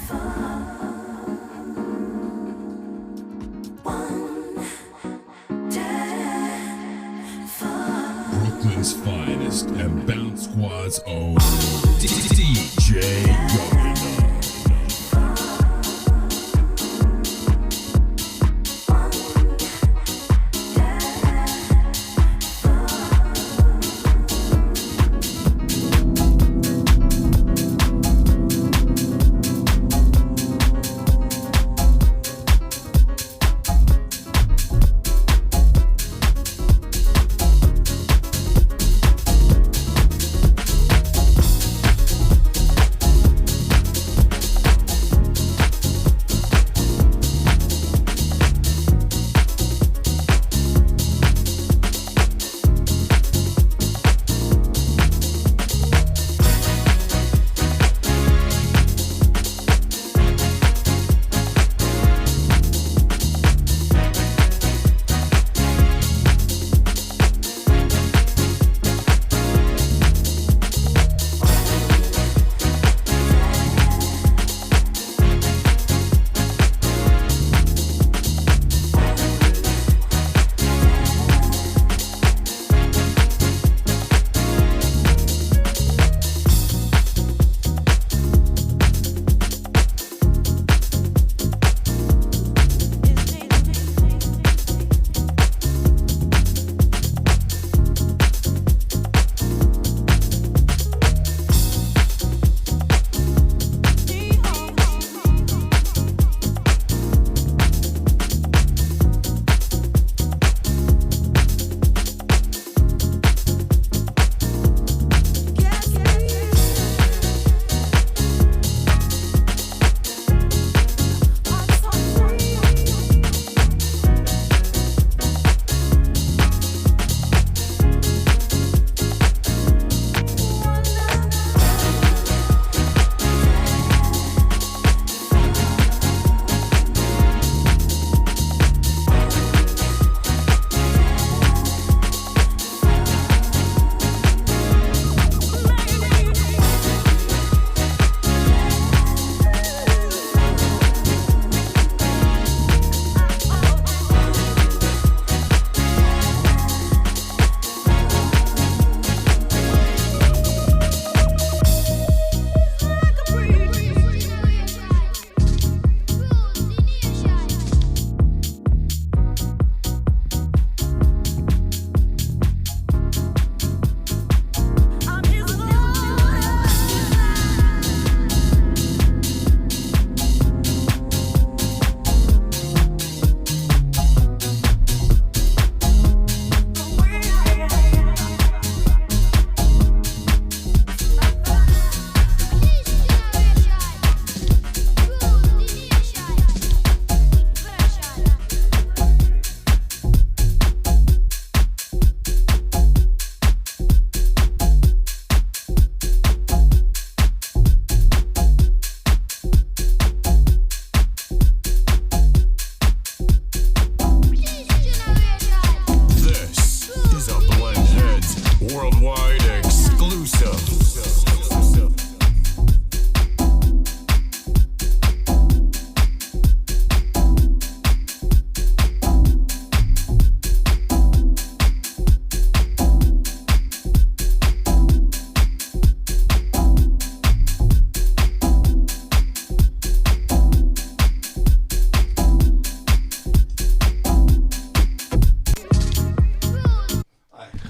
Brooklyn's finest and Bounce Squad's own DJ Governor.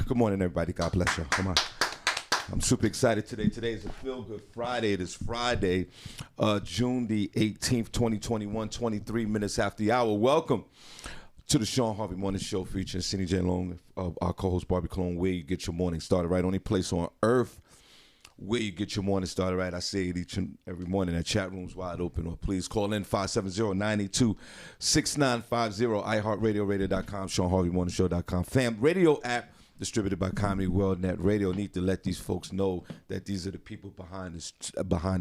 Good morning, everybody. God bless you. Come on. I'm super excited today. Today is a Feel Good Friday. It is Friday, June the 18th, 2021, 23 minutes after the hour. Welcome to the Shawn Harvey Morning Show featuring Senny J. Long, our co-host Barbi Cologne, where you get your morning started right. Only place on earth where you get your morning started right. I say it each and every morning. That chat room's wide open. Or please call in 570-982-6950, iHeartRadio, radio.com, ShawnHarveyMorningShow.com. Fam radio app distributed by Comedy World Net Radio. Need to let these folks know that these are the people behind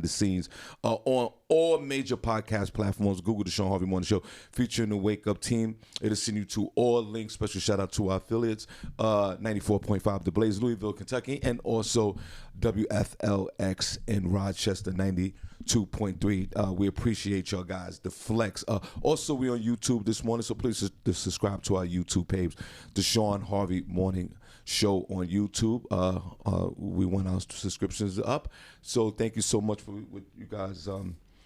the scenes. On all major podcast platforms, Google the Shawn Harvey Morning Show, featuring the Wake Up team. It'll send you to all links. Special shout out to our affiliates, 94.5 The Blaze, Louisville, Kentucky, and also WFLX in Rochester, 92.7 102.3. We appreciate y'all guys. The Flex. Also, we on YouTube this morning, so please subscribe to our YouTube page, the Shawn Harvey Morning Show on YouTube. We want our subscriptions up, so thank you so much for you guys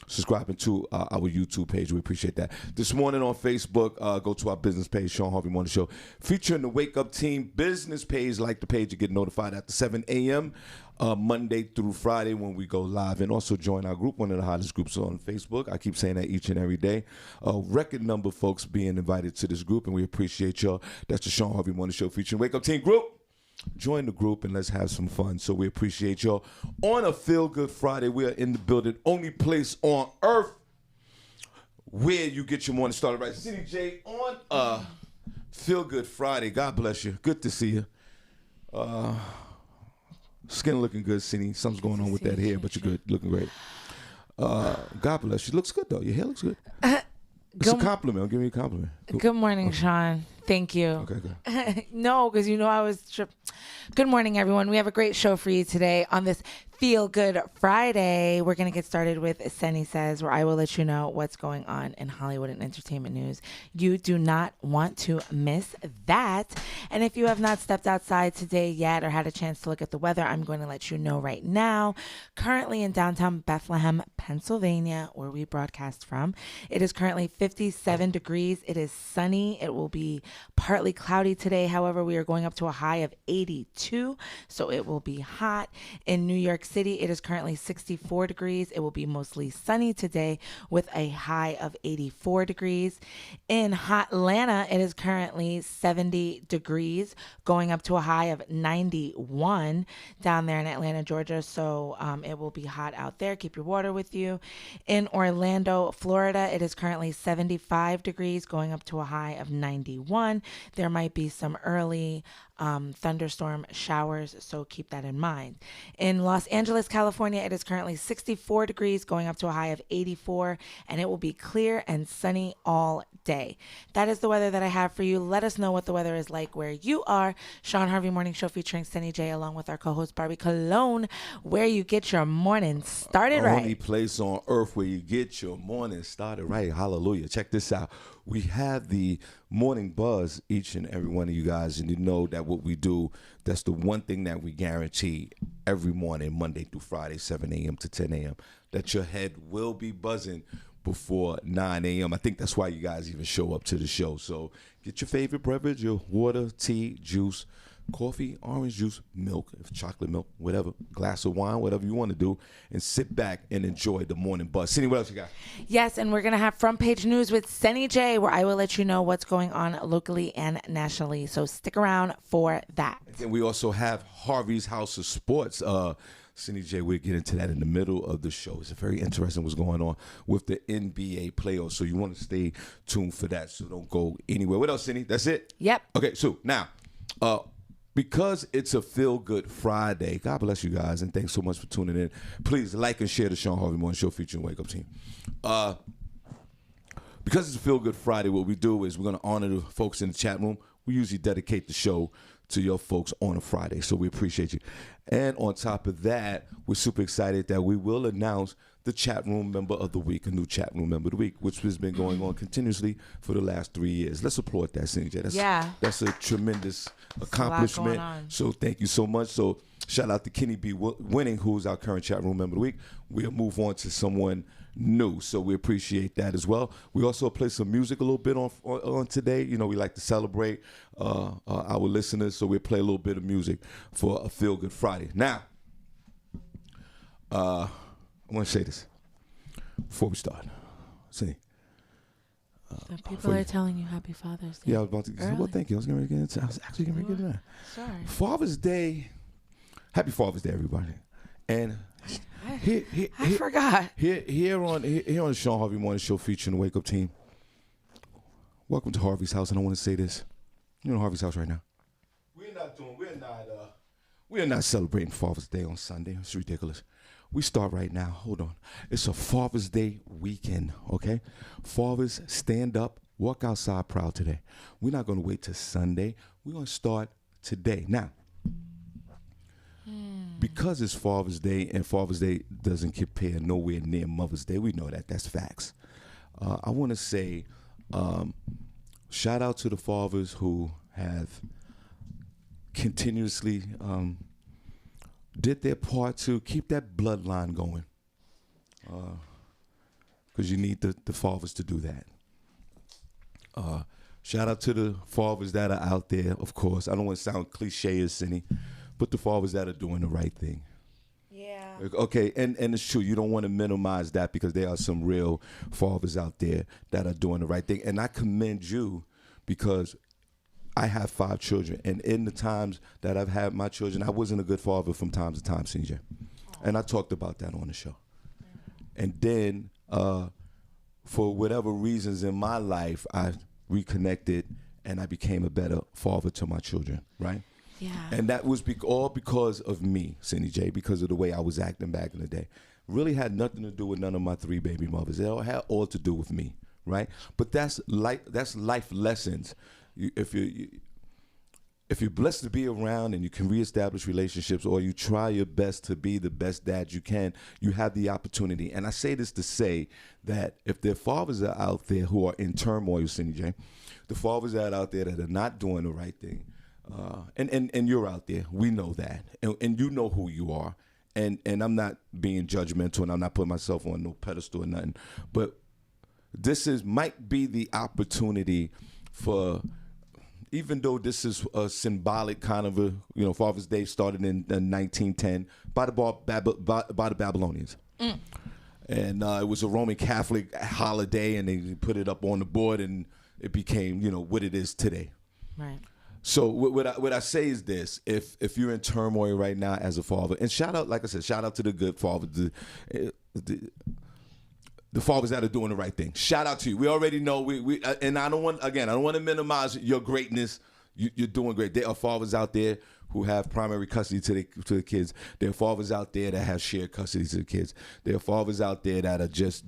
subscribing to our YouTube page. We appreciate that. This morning on Facebook, go to our business page, Shawn Harvey Morning Show, featuring the Wake Up Team business page. Like the page, you get notified after 7 a.m. Monday through Friday when we go live. And also join our group, one of the hottest groups on Facebook. I keep saying that each and every day. Record number folks being invited to this group, and we appreciate y'all. That's the Shawn Harvey Morning Show featuring Wake Up Team group. Join the group and let's have some fun. So we appreciate y'all. On a Feel Good Friday, we are in the building. Only place on earth where you get your morning started right. Senny J on a Feel Good Friday. God bless you. Good to see you. Skin looking good, Senny. Something's going on with that hair, but you're good. Looking great. God bless you. Looks good, though. Your hair looks good. It's a compliment. I'll give you a compliment. Good morning, Shawn. Thank you. Okay, good. No, because I was tripped. Good morning, everyone. We have a great show for you today on this Feel Good Friday. We're going to get started with Senny Says, where I will let you know what's going on in Hollywood and entertainment news. You do not want to miss that. And if you have not stepped outside today yet or had a chance to look at the weather, I'm going to let you know right now. Currently in downtown Bethlehem, Pennsylvania, where we broadcast from, it is currently 57 degrees. It is sunny. It will be partly cloudy today. However, we are going up to a high of 82, so it will be hot. In New York City, it is currently 64 degrees. It will be mostly sunny today with a high of 84 degrees. In Atlanta, it is currently 70 degrees, going up to a high of 91 down there in Atlanta, Georgia. So it will be hot out there. Keep your water with you. In Orlando, Florida, it is currently 75 degrees, going up to a high of 91. There might be some early thunderstorm showers, so keep that in mind. In Los Angeles, California, it is currently 64 degrees, going up to a high of 84, and it will be clear and sunny all day. That is the weather that I have for you. Let us know what the weather is like where you are. Shawn Harvey Morning Show featuring Senny J, along with our co-host Barbi Cologne, where you get your morning started right. Only place on earth where you get your morning started right. Hallelujah. Check this out. We have the morning buzz, each and every one of you guys, and you know that what we do, that's the one thing that we guarantee every morning, Monday through Friday, 7 a.m. to 10 a.m., that your head will be buzzing before 9 a.m. I think that's why you guys even show up to the show. So get your favorite beverage, your water, tea, juice, coffee, orange juice, milk, chocolate milk, whatever, glass of wine, whatever you want to do, and sit back and enjoy the morning buzz. Senny, what else you got? Yes, and we're going to have front page news with Senny J, where I will let you know what's going on locally and nationally. So stick around for that. And then we also have Harvey's House of Sports. Senny J, we'll get into that in the middle of the show. It's very interesting what's going on with the NBA playoffs, so you want to stay tuned for that, so don't go anywhere. What else, Senny? That's it? Yep. Okay, so now, because it's a Feel Good Friday, God bless you guys, and thanks so much for tuning in. Please like and share the Shawn Harvey Morning Show featuring Wake Up Team. Because it's a Feel Good Friday, what we do is we're going to honor the folks in the chat room. We usually dedicate the show to your folks on a Friday, so we appreciate you. And on top of that, we're super excited that we will announce the chat room member of the week, a new chat room member of the week, which has been going on continuously for the last 3 years. Let's applaud that, Senny J. That's a tremendous accomplishment. So thank you so much. So shout out to Kenny B. Winning, who's our current chat room member of the week. We'll move on to someone new, so we appreciate that as well. We also play some music a little bit on today. You know, we like to celebrate our listeners, so we'll play a little bit of music for a Feel Good Friday. Now, I want to say this before we start. See, people are telling you Happy Father's Day. Yeah, I was about to say, well, thank you. I was actually going to get into that. Sorry. Father's Day. Happy Father's Day, everybody. And I forgot. Here on the Shawn Harvey Morning Show featuring the Wake Up Team. Welcome to Harvey's house, and I want to say this. You're in Harvey's house right now. We're not celebrating Father's Day on Sunday. It's ridiculous. We start right now. Hold on. It's a Father's Day weekend, okay? Fathers, stand up, walk outside proud today. We're not going to wait till Sunday. We're going to start today. Now, because it's Father's Day, and Father's Day doesn't compare nowhere near Mother's Day. We know that. That's facts. I want to say shout out to the fathers who have continuously did their part to keep that bloodline going. Because you need the fathers to do that. Shout out to the fathers that are out there, of course. I don't want to sound cliche as Senny, but the fathers that are doing the right thing. Yeah. Okay, and it's true. You don't want to minimize that because there are some real fathers out there that are doing the right thing. And I commend you because I have 5 children. And in the times that I've had my children, I wasn't a good father from time to time, CJ. And I talked about that on the show. And then for whatever reasons in my life, I reconnected and I became a better father to my children, right? Yeah. And that was all because of me, Senny J, because of the way I was acting back in the day. Really had nothing to do with none of my 3 baby mothers. It all had all to do with me, right? But that's life lessons. If you're blessed to be around and you can reestablish relationships, or you try your best to be the best dad you can, you have the opportunity. And I say this to say that if their fathers are out there who are in turmoil, Senny J, the fathers that are out there that are not doing the right thing, and you're out there, we know that, and you know who you are, and I'm not being judgmental, and I'm not putting myself on no pedestal or nothing, but this might be the opportunity for, even though this is a symbolic kind of a, Father's Day started in 1910 by the Babylonians. And it was a Roman Catholic holiday, and they put it up on the board, and it became, what it is today. Right. So what I say is this: if you're in turmoil right now as a father, and shout out, like I said, shout out to the good fathers, the fathers that are doing the right thing. Shout out to you. We already know and I don't want to minimize your greatness. You're doing great. There are fathers out there who have primary custody to the kids. There are fathers out there that have shared custody to the kids. There are fathers out there that are just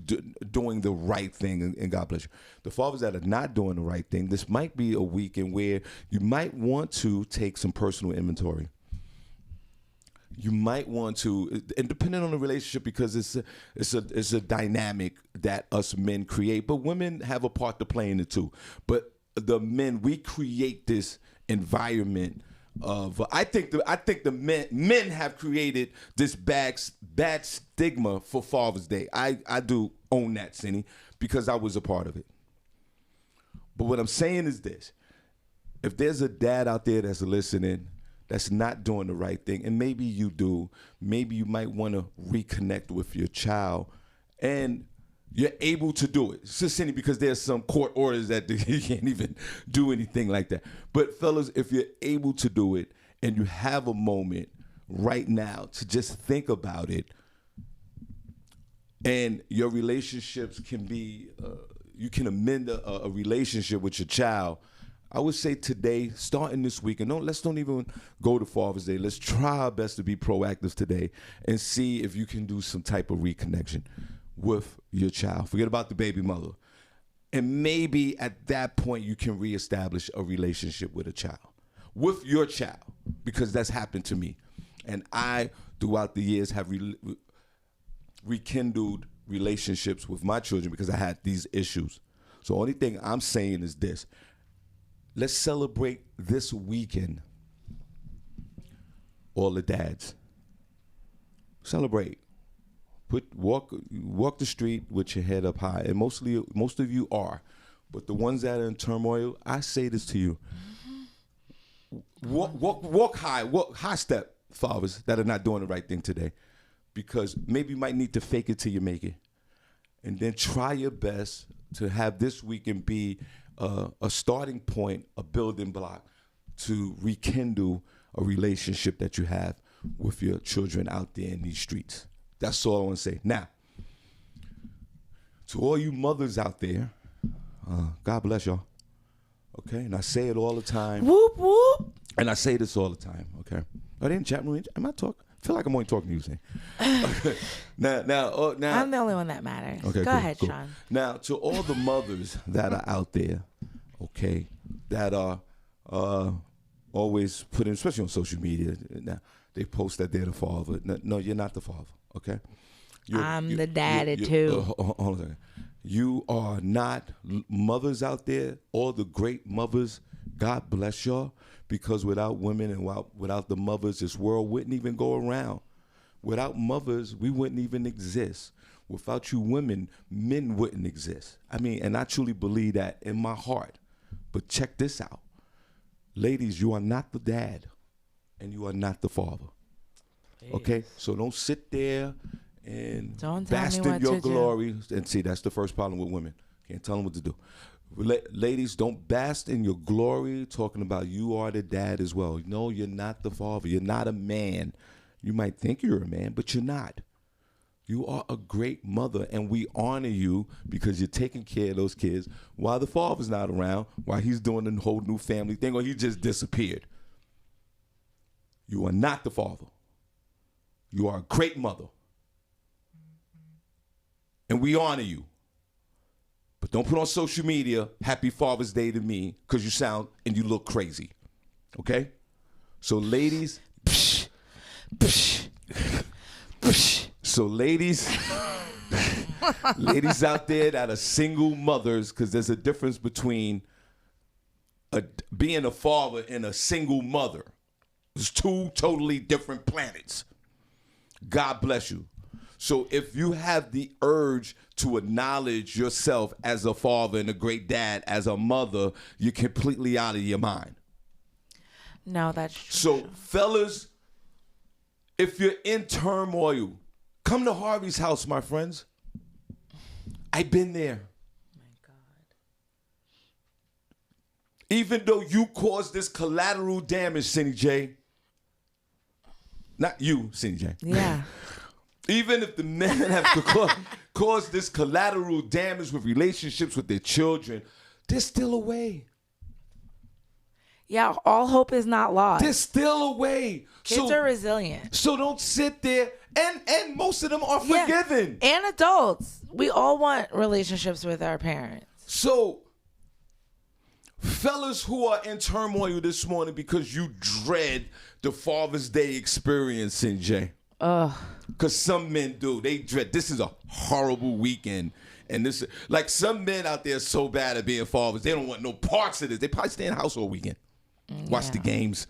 doing the right thing, and God bless you. The fathers that are not doing the right thing, this might be a weekend where you might want to take some personal inventory. You might want to, and depending on the relationship, because it's a dynamic that us men create, but women have a part to play in it too. But the men, we create this environment of. I think the men have created this bad stigma for Father's Day. I do own that, Senny, because I was a part of it. But what I'm saying is this: if there's a dad out there that's listening, that's not doing the right thing, and maybe you do, maybe you might want to reconnect with your child, and you're able to do it. It's just Senny, because there's some court orders that you can't even do anything like that. But fellas, if you're able to do it, and you have a moment right now to just think about it, and your relationships can be, you can amend a relationship with your child, I would say today, starting this week, and let's don't even go to Father's Day. Let's try our best to be proactive today and see if you can do some type of reconnection with your child. Forget about the baby mother. And maybe at that point, you can reestablish a relationship with a child, with your child, because that's happened to me. And I, throughout the years, have rekindled relationships with my children because I had these issues. So the only thing I'm saying is this: let's celebrate this weekend, all the dads. Celebrate. Walk the street with your head up high, and most of you are, but the ones that are in turmoil, I say this to you: walk high step, fathers that are not doing the right thing today, because maybe you might need to fake it till you make it, and then try your best to have this weekend be a starting point, a building block to rekindle a relationship that you have with your children out there in these streets. That's all I want to say. Now, to all you mothers out there, God bless y'all. Okay, and I say it all the time. Whoop whoop. And I say this all the time. Okay, are they in chat room? Am I talking? I feel like I'm only talking to you, Zane. Now, I'm the only one that matters. Okay, Go ahead, cool. Shawn. Now, to all the mothers that are out there, okay, that are always putting, especially on social media. they post that they're the father. No, you're not the father, okay? I'm the daddy too. Hold on a second. You are not mothers out there, all the great mothers. God bless y'all, because without women and without the mothers, this world wouldn't even go around. Without mothers, we wouldn't even exist. Without you women, men wouldn't exist. I mean, and I truly believe that in my heart. But check this out. Ladies, you are not the dad, and you are not the father. Please. Okay? So don't sit there and bask in your glory. And see, that's the first problem with women. Can't tell them what to do. Ladies, don't bask in your glory talking about you are the dad as well. No, you're not the father. You're not a man. You might think you're a man, but you're not. You are a great mother, and we honor you because you're taking care of those kids while the father's not around, while he's doing a whole new family thing, or he just disappeared. You are not the father. You are a great mother. And we honor you. But don't put on social media, Happy Father's Day to me, because you sound and you look crazy. Okay? So ladies, so ladies out there that are single mothers, because there's a difference between being a father and a single mother. It's two totally different planets. God bless you. So if you have the urge to acknowledge yourself as a father and a great dad, as a mother, you're completely out of your mind. No, that's true. So fellas, if you're in turmoil, come to Harvey's house, my friends. I've been there. Oh my God. Even though you caused this collateral damage, Senny J. Not you, Senny J. Yeah. Even if the men have caused this collateral damage with relationships with their children, there's still a way. Yeah, all hope is not lost. There's still a way. Kids are resilient. So don't sit there, and most of them are forgiven. And adults. We all want relationships with our parents. So, fellas who are in turmoil this morning because you dread the Father's Day experience, Jay. Because some men do. They dread. This is a horrible weekend. And this, like, some men out there are so bad at being fathers, they don't want no parts of this. They probably stay in the house all weekend. Watch the games.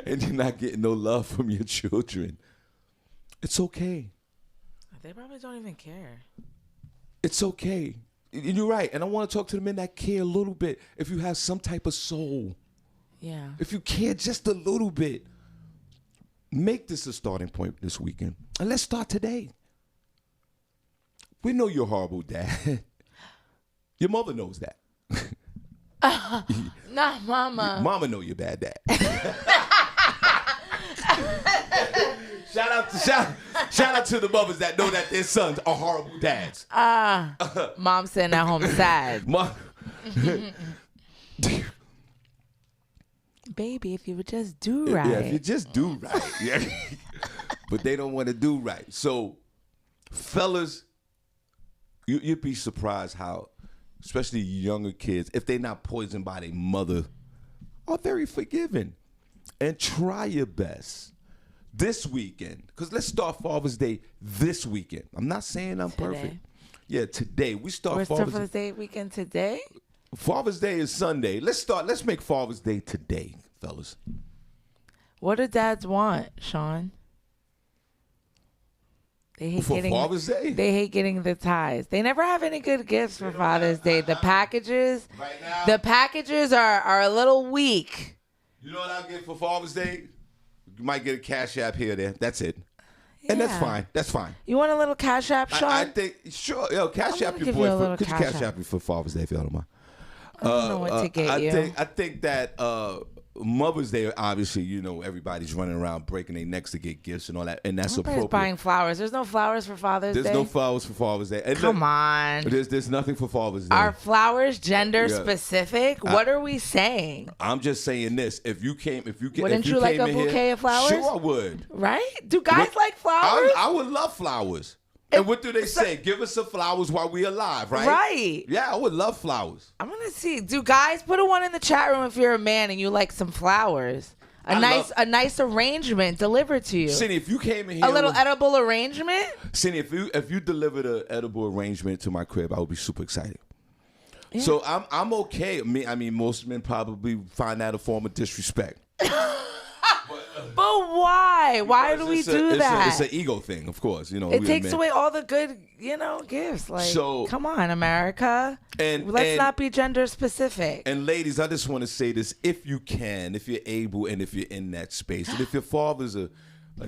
And you're not getting no love from your children. It's okay. They probably don't even care. It's okay. And you're right. And I want to talk to the men that care a little bit. If you have some type of soul. Yeah. If you care just a little bit. Make this a starting point this weekend. And let's start today. We know you're a horrible dad. Your mother knows that. Not mama. Mama know you're bad dad. Shout out to the mothers that know that their sons are horrible dads. Mom's sitting at home sad. Baby, if you would just do right. Yeah, if you just do right. Yeah. But they don't want to do right. So, fellas, you'd be surprised how, especially younger kids, if they're not poisoned by their mother, are very forgiving. And try your best this weekend. Because let's start Father's Day this weekend. I'm not saying I'm perfect. Yeah, today. We start Father's Day weekend today? Father's Day is Sunday. Let's make Father's Day today, fellas. What do dads want, Shawn? They hate Father's Day? They hate getting the ties. They never have any good gifts for Father's Day. The packages, right now, the packages are a little weak. You know what I'll get for Father's Day? You might get a Cash App here or there. That's it. Yeah. And that's fine. That's fine. You want a little Cash App, Shawn? I think, sure. Yo, Cash App your boy. Could you Cash App me for Father's Day if you don't mind? I don't know what to get you. I think that Mother's Day, obviously, you know, everybody's running around breaking their necks to get gifts and all that, and that's appropriate. Buying flowers. There's no flowers for Father's Day. There's no flowers for Father's Day. And come on. There's nothing for Father's Day. Are flowers gender specific? What are we saying? I'm just saying this. Wouldn't you like a bouquet of flowers? Sure, I would. Right? Do guys like flowers? I would love flowers. And what do they say? Give us some flowers while we're alive, right? Right. Yeah, I would love flowers. I'm going to see. Do guys put a one in the chat room if you're a man and you like some flowers? A nice arrangement delivered to you. Senny, if you came in here, a little edible arrangement. Senny, if you delivered an edible arrangement to my crib, I would be super excited. Yeah. So I'm okay. I mean, most men probably find that a form of disrespect. But why? Why do we do that? It's an ego thing, of course. You know, it takes away all the good, gifts. Like, come on, America. And let's not be gender specific. And ladies, I just want to say this: if you can, if you're able, and if you're in that space, and if your father's a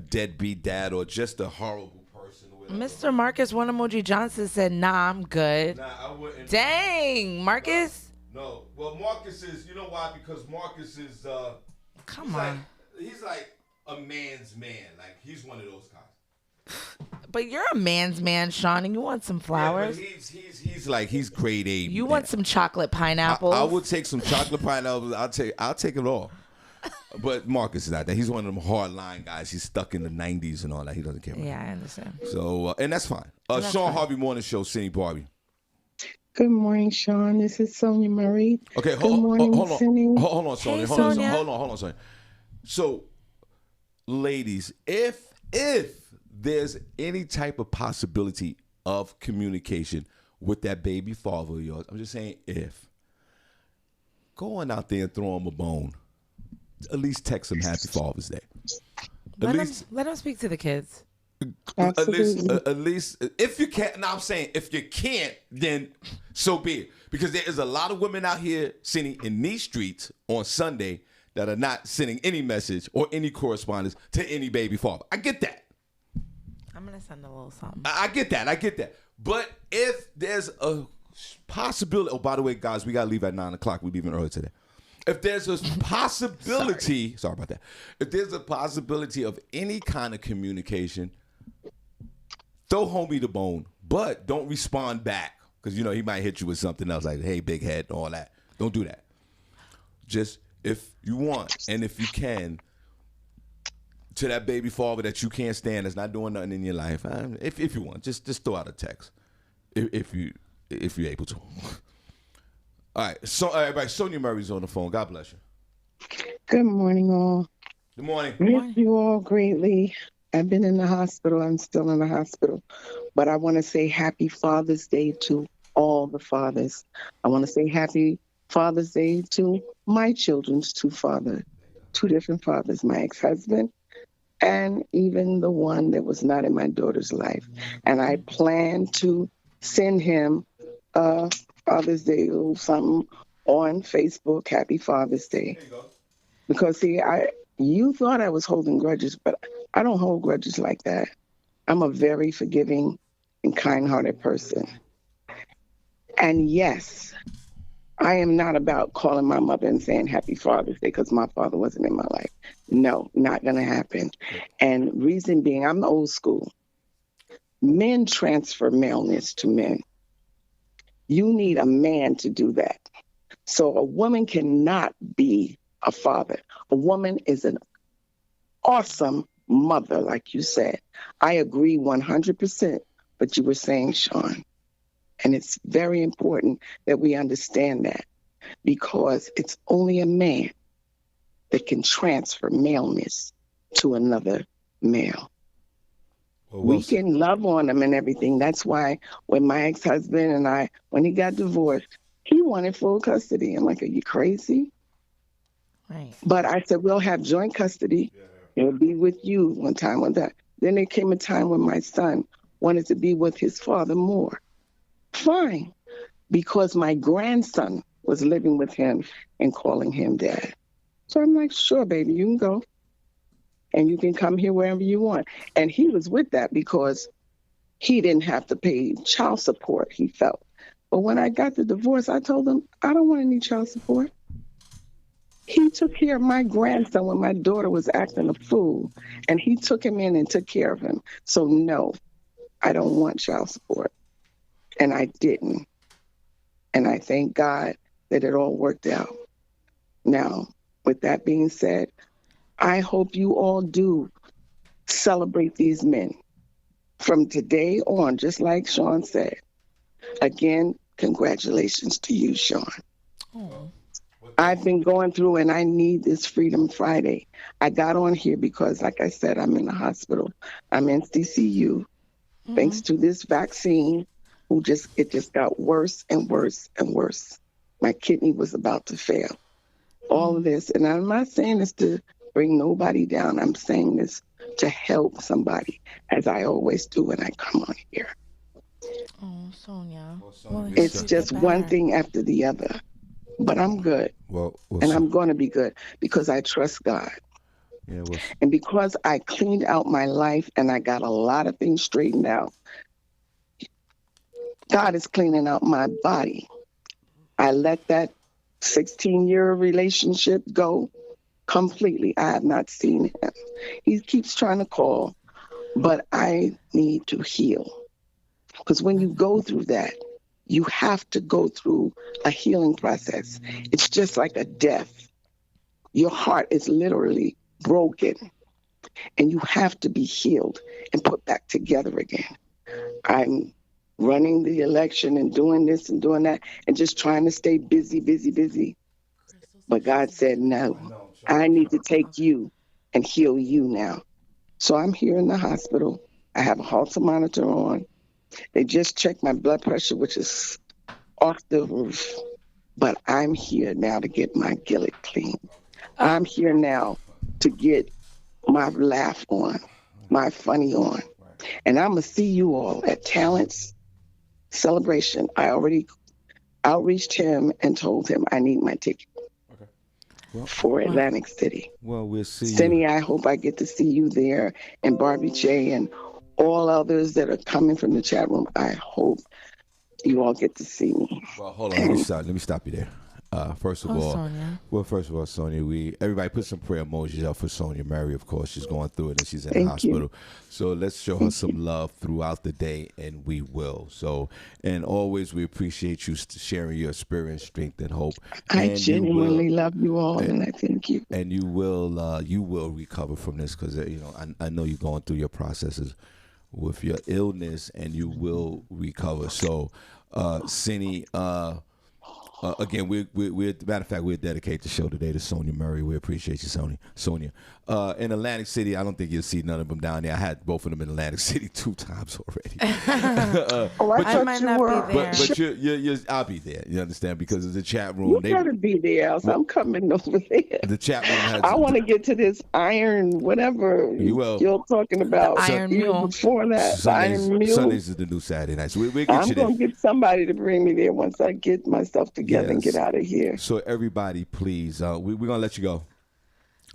deadbeat dad or just a horrible person, or whatever, Mr. Marcus One Emoji Johnson said, "Nah, I'm good." Nah, I wouldn't. Dang, Marcus. No. Well, Marcus is. You know why? Because Marcus is. Come on. He's like a man's man. Like, he's one of those guys. But you're a man's man, Shawn, and you want some flowers. Yeah, but he's grade A. You want some chocolate pineapples? I would take some chocolate pineapples. I'll take it all. But Marcus is not that. He's one of them hard line guys. He's stuck in the 90s and all that. He doesn't care about I understand. So, and that's fine. Shawn Harvey Morning Show, Senny, Barbi. Good morning, Shawn. This is Sonia Marie. Okay, hold on, Sonia. Hold on, Sonia. Hold on, Sonia. So, ladies, if there's any type of possibility of communication with that baby father of yours, I'm just saying if, go on out there and throw him a bone. At least text him Happy Father's Day. Let him speak to the kids. Absolutely. At least, if you can't. Now I'm saying if you can't, then so be it. Because there is a lot of women out here sitting in these streets on Sunday that are not sending any message or any correspondence to any baby father. I get that. I'm gonna send a little something. I get that. But if there's a possibility, oh, by the way, guys, we gotta leave at 9:00. We're leaving early today. If there's a possibility, sorry about that. If there's a possibility of any kind of communication, throw homie the bone, but don't respond back because he might hit you with something else like, "Hey, big head," and all that. Don't do that. Just if you want and if you can, to that baby father that you can't stand, that's not doing nothing in your life. If you want, just throw out a text if you're able to. All right, so everybody, Sonia Murray's on the phone. God bless you. Good morning, all. Good morning. Miss you all greatly. I've been in the hospital. I'm still in the hospital. But I want to say Happy Father's Day to all the fathers. I want to say Happy Father's Day to my children's two different fathers, my ex-husband and even the one that was not in my daughter's life. And I plan to send him Father's Day or something on Facebook, Happy Father's Day. There you go. Because see, you thought I was holding grudges, but I don't hold grudges like that. I'm a very forgiving and kind-hearted person. And yes, I am not about calling my mother and saying Happy Father's Day because my father wasn't in my life. No, not going to happen. And reason being, I'm old school. Men transfer maleness to men. You need a man to do that. So a woman cannot be a father. A woman is an awesome mother, like you said. I agree 100%, but you were saying, Shawn. And it's very important that we understand that because it's only a man that can transfer maleness to another male. We can love on him and everything. That's why when my ex-husband and I, when he got divorced, he wanted full custody. I'm like, are you crazy? Right. But I said, we'll have joint custody. It'll be with you one time, one time. Then there came a time when my son wanted to be with his father more. Fine. Because my grandson was living with him and calling him dad. So I'm like, sure, baby, you can go. And you can come here wherever you want. And he was with that because he didn't have to pay child support, he felt. But when I got the divorce, I told him, I don't want any child support. He took care of my grandson when my daughter was acting a fool. And he took him in and took care of him. So no, I don't want child support. And I didn't. And I thank God that it all worked out. Now, with that being said, I hope you all do celebrate these men from today on, just like Shawn said. Again, congratulations to you, Shawn. Oh. I've been going through and I need this Freedom Friday. I got on here because, like I said, I'm in the hospital. I'm in CCU thanks to this vaccine. It just got worse and worse and worse. My kidney was about to fail. All of this, and I'm not saying this to bring nobody down. I'm saying this to help somebody, as I always do when I come on here. Oh, Sonia. It's just one thing after the other. But I'm good. And I'm going to be good because I trust God. Yeah, and because I cleaned out my life and I got a lot of things straightened out, God is cleaning out my body. I let that 16-year relationship go completely. I have not seen him. He keeps trying to call, but I need to heal. Because when you go through that, you have to go through a healing process. It's just like a death. Your heart is literally broken, and you have to be healed and put back together again. I'm running the election and doing this and doing that and just trying to stay busy. But God said, no, I need to take you and heal you now. So I'm here in the hospital. I have a Holter monitor on. They just checked my blood pressure, which is off the roof. But I'm here now to get my gillet clean. I'm here now to get my laugh on, my funny on. And I'm going to see you all at Talent's celebration. I already outreached him and told him I need my ticket for Atlantic City. Well, we'll see Senny, you. I hope I get to see you there, and Barbi Che and all others that are coming from the chat room. I hope you all get to see me. Well, hold on. Let me stop you there. First of all, Sonia. Sonia, everybody put some prayer emojis up for Sonia Mary. Of course, she's going through it and she's in the Thank hospital. you. So let's show her some love throughout the day, and we will. So, and always we appreciate you sharing your experience, strength, and hope. I and genuinely love you all, and I thank you. And you will recover from this because I know you're going through your processes with your illness, and you will recover. So, Senny. Again, we're matter of fact, we'll dedicate the show today to Sonia Murray. We appreciate you, Sonia. In Atlantic City, I don't think you'll see none of them down there. I had both of them in Atlantic City 2 times already. I might not be there. But you're, I'll be there. You understand? Because of the chat room. You gotta be there, else I'm coming over there. The chat room has. I want to get to this iron, whatever you're talking about. Iron Mule. Before that, Iron Mule. Sundays is the new Saturday night. So we'll get I'm you there. gonna get somebody to bring me there once I get myself together and get out of here. So everybody, please, we're gonna let you go.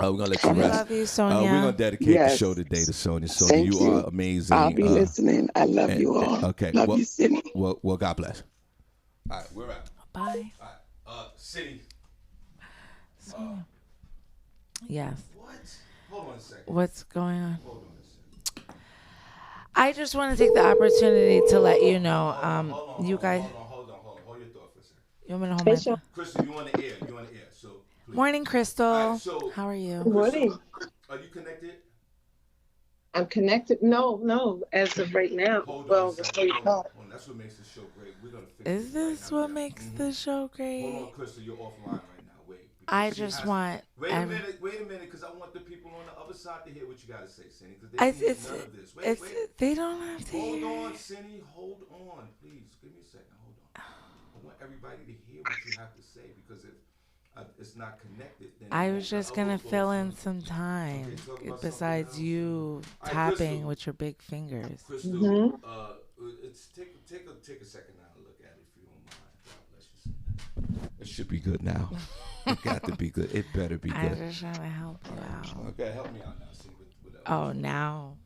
We're gonna let you I rest. love you, Sonia. We're gonna dedicate the show today to Sonia. Sonia, you are amazing. I'll be listening. I love you all. Okay. Love you, Senny. Well, God bless. All right, we're out. Bye. All right, City. Sonia. Yes. What? Hold on a second. What's going on? Hold on a second. I just want to take the opportunity to let you know, you guys. Hold your thought for a second. You want me to hold my thought? Crystal, you on the air. So. Please. Morning, Crystal. All right, so, how are you? Good morning. Are you connected? I'm connected. No, as of right now. Well, before you call. That's what makes the show great. We're gonna fix Is this what makes the show great? Hold on, Crystal, you're offline right now. Wait. I just want. Wait a minute, because I want the people on the other side to hear what you gotta say, Senny. Because they don't hear none of this. Wait. They don't have to hear. Hold on, Senny. Hold on, please. Give me a second. Hold on. I want everybody to hear what you have to say because if it's not connected, then I was just gonna fill in some time besides you tapping with your big fingers. Crystal, take a second now and look at it if you don't mind. God bless you. It should be good now. It got to be good. It better be good. I'm just trying to help you out. Okay, help me out now. See Oh, now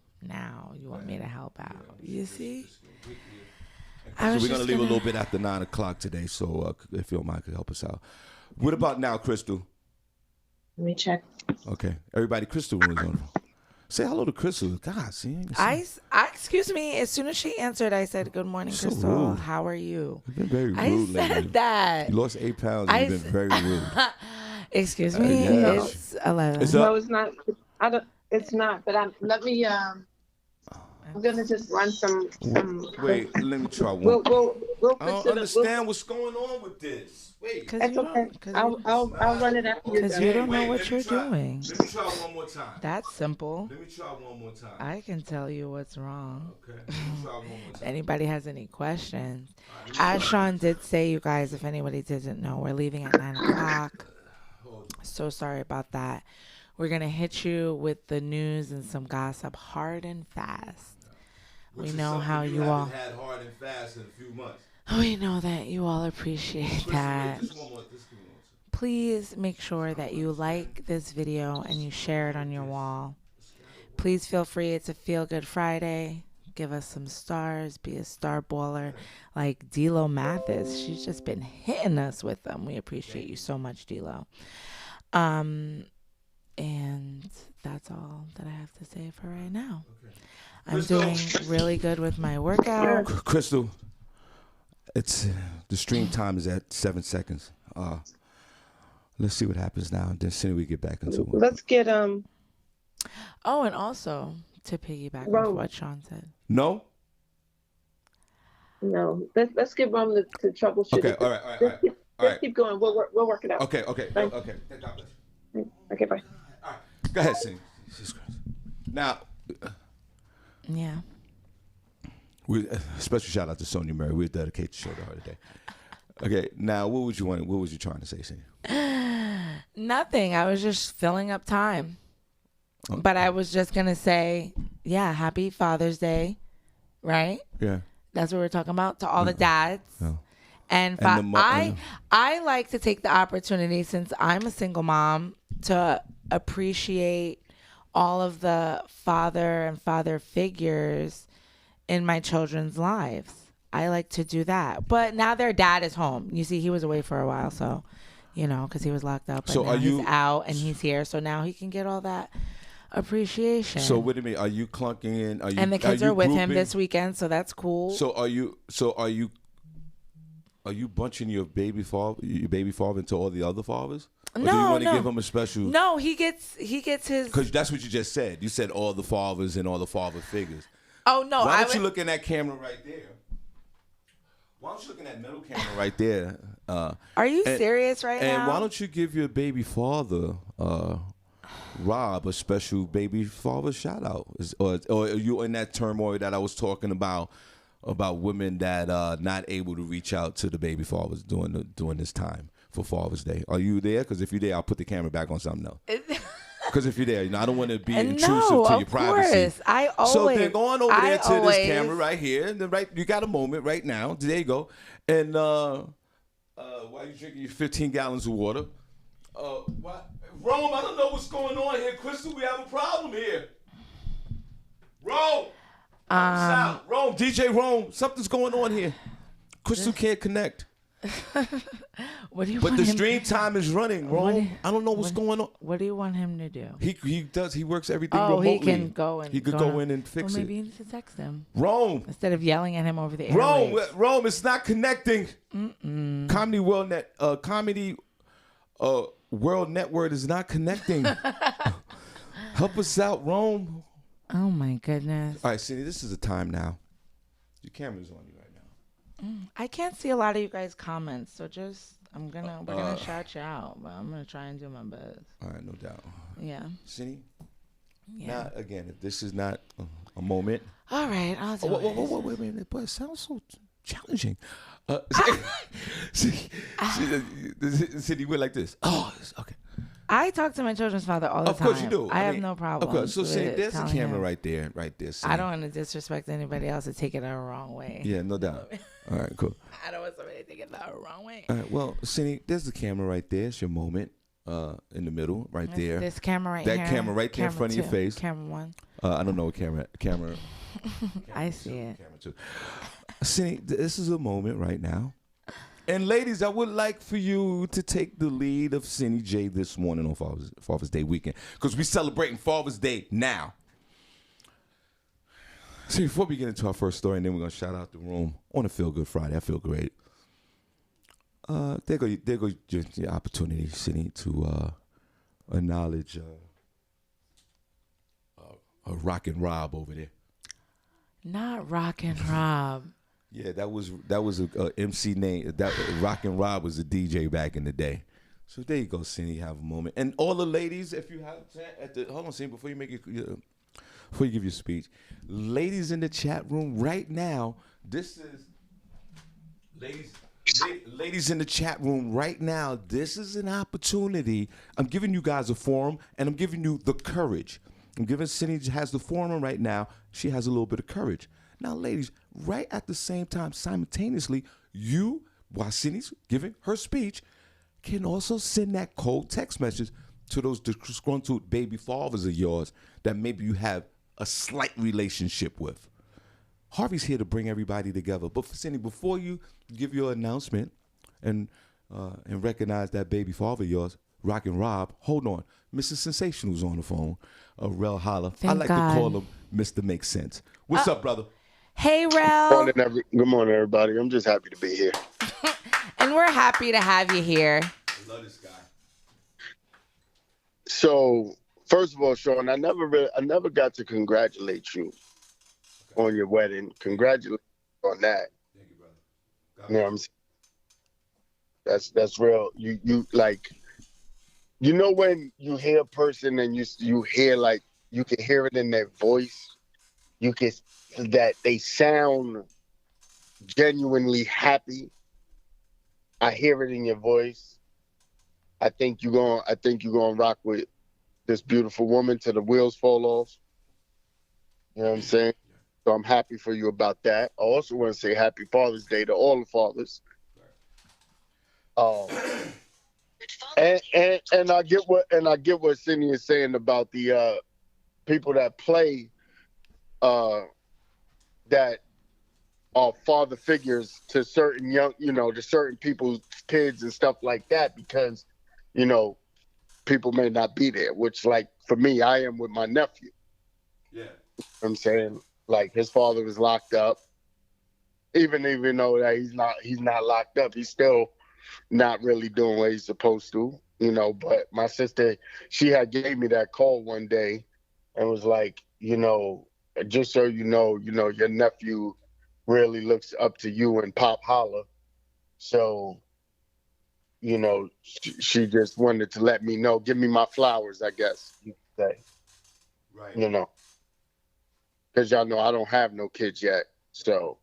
you want me to help out? You see? So we're gonna leave a little bit after 9 o'clock today. So if you don't mind, could help us out. What about now, Crystal? Let me check. Okay, everybody, Crystal was on. Say hello to Crystal. God, see. I excuse me. As soon as she answered, I said, "Good morning, So Crystal. rude. How are you?" You've been very rude lately. I said that. You lost 8 pounds. And you've been very rude. Excuse me. Yeah. It's 11. It's No, it's not. I don't. It's not. But let me. I'm gonna just run some. Wait, let me try one. We'll I don't consider. understand what's going on with this. Wait. Because That's you okay. don't. I'll run it after you're Because done. you don't know Wait, what let you're me try- doing. Let me try one more time. That's simple. Let me try one more time. I can tell you what's wrong. Okay. Let me try one more If time. anybody has any questions. As Shawn did say, you guys, if anybody didn't know, we're leaving at 9 o'clock. So sorry about that. We're going to hit you with the news and some gossip hard and fast. Which We is know something how you all... haven't had hard and fast in a few months. We know that you all appreciate that. Just one more. Just give me one. Please make sure that you like this video and you share it on your wall. Please feel free. It's a Feel Good Friday. Give us some stars. Be a star baller like D-Lo Mathis. She's just been hitting us with them. We appreciate you so much, D-Lo. And that's all that I have to say for right now. I'm doing really good with my workout. Crystal, it's the stream time is at 7 seconds. Let's see what happens now, and then soon we get back into it. Let's get Oh, and also to piggyback off what Shawn said. No. Let's get Rum to troubleshoot. Okay. it. All right. Let's keep going. We'll work it out. Okay. Bye. Okay. God bless you. Okay. Bye. All right. Go ahead, Senny. Now, Yeah. special shout out to Sonia Murray. We'll dedicate the show to her today. Okay. Now, what was you trying to say, Senny? Nothing. I was just filling up time. But I was just going to say, yeah, happy Father's Day, right? Yeah. That's what we're talking about, to all the dads. Yeah. And I like to take the opportunity, since I'm a single mom, to appreciate all of the father figures in my children's lives. I like to do that. But now their dad is home. You see, he was away for a while, so, because he was locked up. But So now he's out and he's here, so now he can get all that appreciation. So what do you mean? Are you clunking in? And the kids are with him grouping? this weekend, so that's cool. So are you bunching your baby father into all the other fathers? Or do you want to give him a special? No, he gets his. Because that's what you just said. You said all the fathers and all the father figures. Oh no! Why don't you look in that camera right there? Why don't you look in that middle camera right there? Are you serious right now? And why don't you give your baby father, Rob, a special baby father shout out? Or are you in that turmoil that I was talking about women that are not able to reach out to the baby fathers during this time for Father's Day? Are you there? Because if you're there, I'll put the camera back on something else. Because if you're there, I don't want to be intrusive to your privacy. So then go on over there to this camera right here. And then you got a moment right now. There you go. And while you're drinking your 15 gallons of water, Rome, I don't know what's going on here. Crystal, we have a problem here. Rome. Rome, DJ Rome, something's going on here. Crystal can't connect. What do you but want the him stream time is running, Rome. I don't know what's going on. What do you want him to do? He works everything remotely. He can go and he could go in and fix it. Maybe you need to text him. Rome. Instead of yelling at him over the airwaves. Rome, it's not connecting. Comedy World Network is not connecting. Help us out, Rome. Oh my goodness. All right, Cindy, this is the time now. Your camera's on you right now. I can't see a lot of you guys' comments, so we're gonna shout you out, but I'm gonna try and do my best. All right, no doubt. Yeah. Cindy? Yeah. Now, again, if this is not a moment. All right, I'll do it. Wait a minute, but it sounds so challenging. Cindy went like this. Oh, okay. I talk to my children's father all the time. Of course you do. I have no problem. Of course. So, Cindy, there's a camera right there, Cindy. I don't want to disrespect anybody else to take it the wrong way. Yeah, no doubt. All right, cool. I don't want somebody to take it the wrong way. All right, well, Cindy, there's the camera right there. It's your moment in the middle, right there. This camera right here. That camera right there in front of your face. Camera one. I don't know what camera. I see it. Camera two. Cindy, this is a moment right now. And ladies, I would like for you to take the lead of Senny J this morning on Father's Day weekend, because we're celebrating Father's Day now. So before we get into our first story, and then we're going to shout out the room on a Feel Good Friday. I feel great. There go your opportunity, Senny, to acknowledge Rock and Rob over there. Not Rockin' Rob. Yeah, that was a MC name. That Rockin' Rob was a DJ back in the day. So there you go, Senny. Have a moment, and all the ladies, if you have hold on, Senny, before you make it, before you give your speech, ladies in the chat room right now. This is ladies in the chat room right now. This is an opportunity. I'm giving you guys a forum, and I'm giving you the courage. I'm giving Senny has the forum right now. She has a little bit of courage. Now, ladies, right at the same time, simultaneously, you, while Senny's giving her speech, can also send that cold text message to those disgruntled baby fathers of yours that maybe you have a slight relationship with. Harvey's here to bring everybody together. But for Senny, before you give your announcement and recognize that baby father of yours, Rockin' Rob, hold on. Mr. Sensational's on the phone. Rel Holla. I like to call him Mr. Make Sense. What's up, brother? Hey, Rel. Good morning, everybody. I'm just happy to be here. And we're happy to have you here. I love this guy. So, first of all, Shawn, I never got to congratulate you on your wedding. Congratulations on that. Thank you, brother. You know what I'm saying? That's real. You like, you know, when you hear a person and you hear, like, you can hear it in their voice. You can that they sound genuinely happy. I hear it in your voice. I think you're gonna rock with this beautiful woman till the wheels fall off. You know what I'm saying? So I'm happy for you about that. I also want to say Happy Father's Day to all the fathers. And I get what Senny is saying about the people that play that are father figures to certain to certain people's kids and stuff like that, because, you know, people may not be there, which, like, for me, I am with my nephew. Yeah. You know what I'm saying? Like, his father was locked up. Even though that he's not locked up, he's still not really doing what he's supposed to, you know. But my sister, she had gave me that call one day and was like, you know, just so you know, your nephew really looks up to you and Pop Holla. So, you know, she just wanted to let me know, give me my flowers, I guess you could say. Right. You know, because y'all know I don't have no kids yet. So,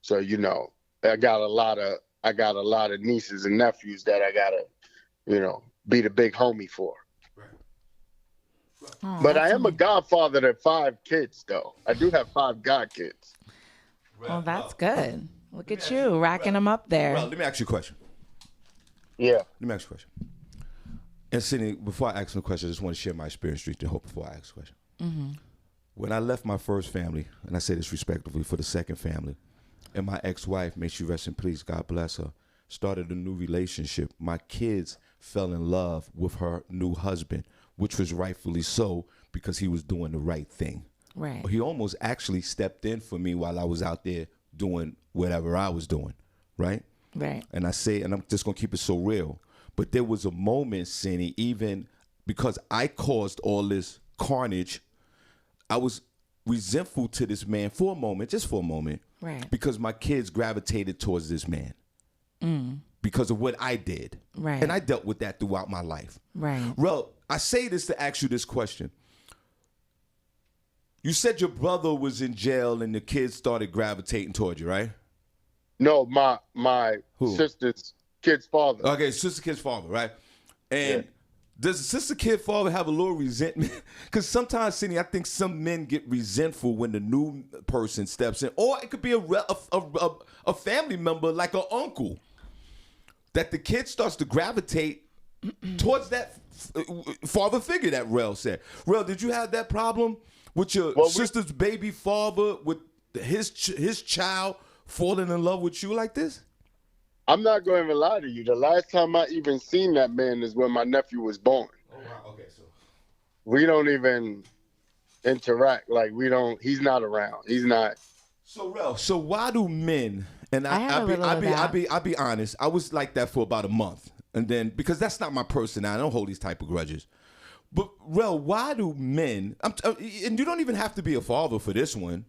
you know, I got a lot of nieces and nephews that I gotta, you know, be the big homie for. Oh, but I am a godfather to 5 kids, though. I do have 5 godkids. Well, that's good. Look at you, racking them up there. Well, let me ask you a question. Yeah. Let me ask you a question. And Senny, before I ask the question, I just want to share my experience, Street to Hope, before I ask the question. Mm-hmm. When I left my first family, and I say this respectively, for the second family, and my ex-wife, may she rest in peace, God bless her, started a new relationship, my kids fell in love with her new husband, which was rightfully so, because he was doing the right thing. Right. He almost actually stepped in for me while I was out there doing whatever I was doing, right? Right. And I say, and I'm just going to keep it so real, but there was a moment, Senny, even because I caused all this carnage, I was resentful to this man for a moment, just for a moment, right? Because my kids gravitated towards this man because of what I did. Right. And I dealt with that throughout my life. Right. Well, I say this to ask you this question. You said your brother was in jail and the kids started gravitating toward you, right? No, my sister's kid's father. Okay, sister kid's father, right? And does the sister kid father have a little resentment? Because sometimes, Senny, I think some men get resentful when the new person steps in, or it could be a family member like an uncle, that the kid starts to gravitate towards that father figure that Rel said. Rel, did you have that problem with your sister's baby father, with his child falling in love with you like this? I'm not going to even lie to you. The last time I even seen that man is when my nephew was born. Oh, wow. Okay, so we don't even interact. Like, he's not around. He's not. So, Rel, so why do men, and I'll be honest, I was like that for about a month. And then, because that's not my personality, I don't hold these type of grudges. But, Rel, why do men, and you don't even have to be a father for this one.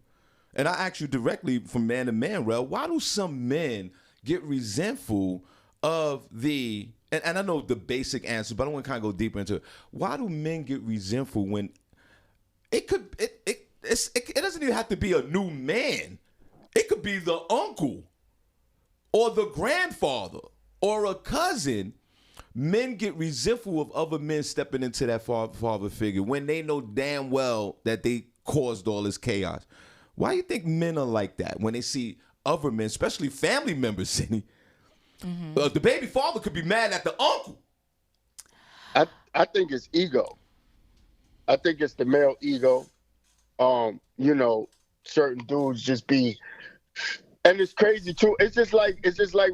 and I ask you directly from man to man, Rel, why do some men get resentful of the, and I know the basic answer, but I want to kind of go deeper into it. Why do men get resentful when it doesn't even have to be a new man. It could be the uncle or the grandfather or a cousin. Men get resentful of other men stepping into that father figure when they know damn well that they caused all this chaos. Why do you think men are like that when they see other men, especially family members, Senny? The baby father could be mad at the uncle. I think it's ego. I think it's the male ego. Certain dudes just be, and it's crazy too. It's just like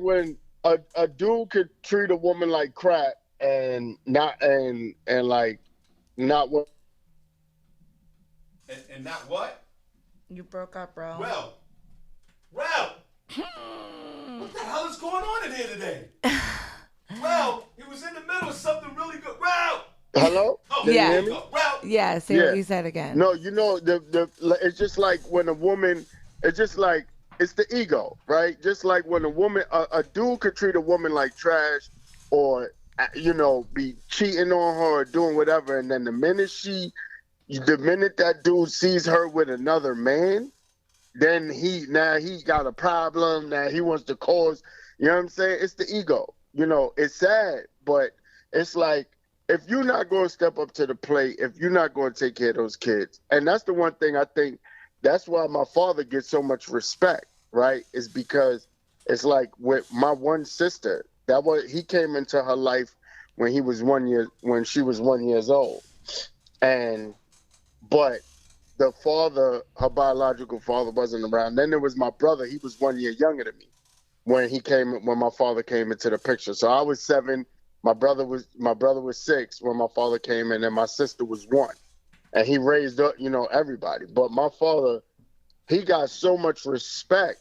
when a dude could treat a woman like crap and not what and not what? You broke up, bro. Well, what the hell is going on in here today? Well, he was in the middle of something really good. Well, hello? Oh, Can yeah. you hear me? Well, Yeah, say what you said again. No, it's just like when a woman, it's just like, it's the ego, right? Just like when a woman, a dude could treat a woman like trash or, be cheating on her or doing whatever. And then the minute that dude sees her with another man, then he got a problem. Now he wants to cause, you know what I'm saying? It's the ego. It's sad, but it's like, if you're not going to step up to the plate, if you're not going to take care of those kids, and that's the one thing I think, that's why my father gets so much respect, right? Is because it's like with my one sister, he came into her life when she was 1 year old. But the father, her biological father, wasn't around. Then there was my brother, he was 1 year younger than me when my father came into the picture. So I was 7. My brother was 6 when my father came in, and my sister was 1. And he raised up, everybody. But my father, he got so much respect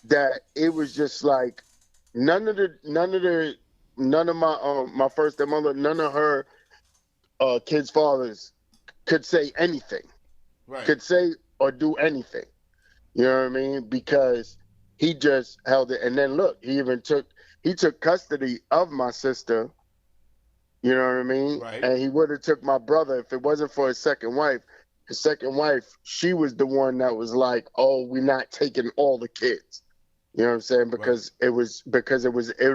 that it was just like none of my first stepmother, none of her kids' fathers could say anything, right. Could say or do anything. You know what I mean? Because he just held it. And then look, he took custody of my sister. You know what I mean? Right. And he would have took my brother if it wasn't for his second wife. His second wife, she was the one that was like, "Oh, we're not taking all the kids." You know what I'm saying? Because it would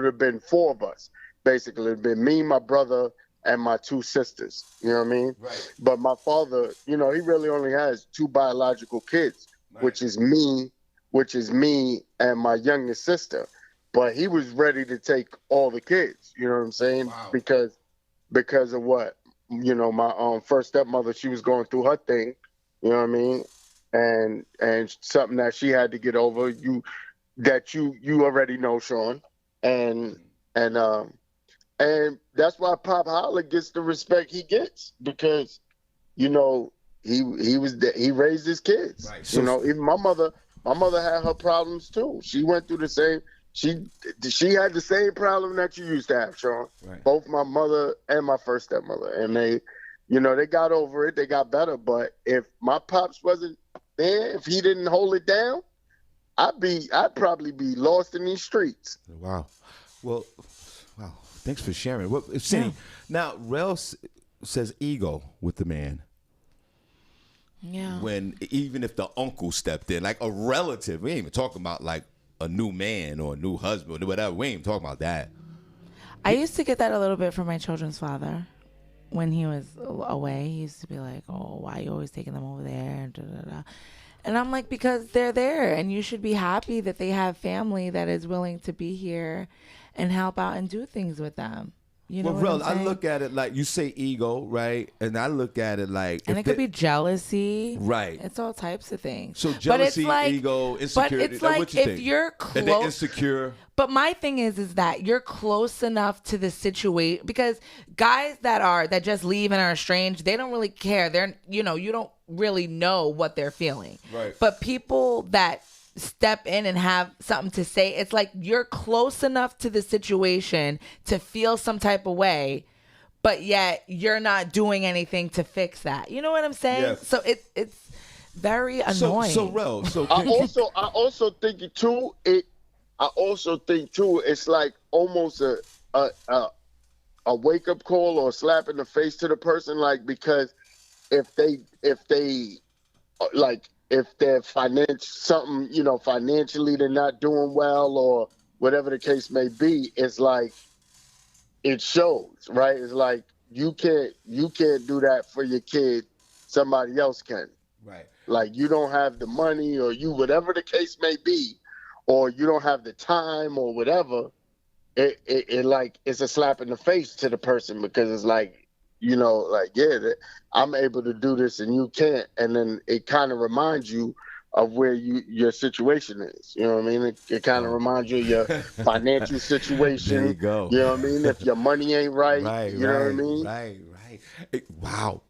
have been 4 of us. Basically, it'd been me, my brother, and my 2 sisters. You know what I mean? Right. But my father, he really only has 2 biological kids, right. which is me and my youngest sister. But he was ready to take all the kids. You know what I'm saying? Wow. Because of what? My first stepmother, she was going through her thing. You know what I mean? And something that she had to get over. You already know, Shawn. And that's why Pop Holler gets the respect he gets, because he raised his kids. Right. So, even my mother had her problems too. She went through the same. She had the same problem that you used to have, Shawn. Right. Both my mother and my first stepmother, and they got over it. They got better. But if my pops wasn't there, if he didn't hold it down, I'd probably be lost in these streets. Wow. Well, wow. Thanks for sharing. Well, Senny, now Rel says ego with the man. Yeah. When even if the uncle stepped in, like a relative, we ain't even talking about like a new man or a new husband or whatever. We ain't even talking about that. I used to get that a little bit from my children's father. When he was away, he used to be like, "Oh, why are you always taking them over there?" Da, da, da. And I'm like, because they're there, and you should be happy that they have family that is willing to be here and help out and do things with them. You know what I'm saying? I look at it like you say ego, right? And I look at it like, and it could be jealousy, right? It's all types of things. So jealousy, ego, insecurity. But it's like what you if think? you're And they're close, insecure. But my thing is that you're close enough to the situation, because guys that just leave and are estranged, they don't really care. They're, you don't really know what they're feeling. Right. But people that step in and have something to say, it's like you're close enough to the situation to feel some type of way, but yet you're not doing anything to fix that. You know what I'm saying? Yes. So it's very annoying. So Rel, I also think too. I also think too. It's like almost a wake up call or a slap in the face to the person, like, because if they like, if they're financially they're not doing well or whatever the case may be, it's like it shows, right? It's like you can't do that for your kid, somebody else can. right. Like, you don't have the money, or you, whatever the case may be, or you don't have the time or whatever. It like, it's a slap in the face to the person, because it's like, like, yeah, I'm able to do this and you can't. And then it kind of reminds you of where your situation is. You know what I mean? It kind of reminds you of your financial situation. There you go. You know what I mean? If your money ain't right, you know what I mean? Right. Wow.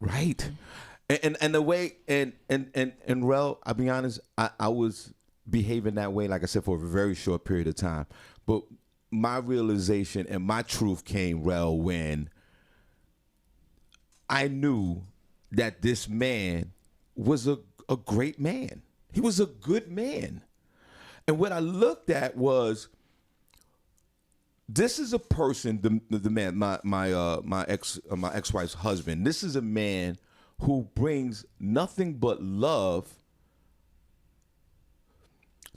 Right. And the way and Rel, I'll be honest, I was behaving that way, like I said, for a very short period of time. But my realization and my truth came, Rel, when I knew that this man was a great man. He was a good man. And what I looked at was, this is a person, the man, my ex-wife's husband. This is a man who brings nothing but love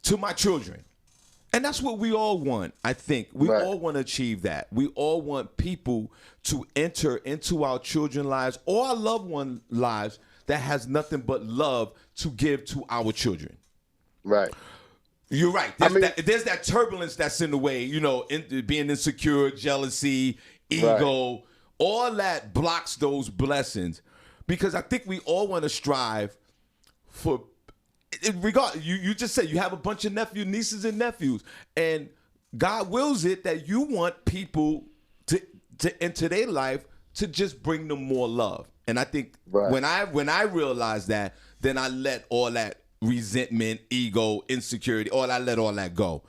to my children. And that's what we all want, I think. We all want to achieve that. We all want people to enter into our children's lives or our loved ones' lives that has nothing but love to give to our children. Right. You're right. There's that turbulence that's in the way, being insecure, jealousy, ego, all that blocks those blessings. Because I think we all want to strive for, you just said you have a bunch of nieces and nephews, and God wills it that you want people to enter their life to just bring them more love. And I think when I realized that, then I let all that resentment, ego, insecurity, I let all that go.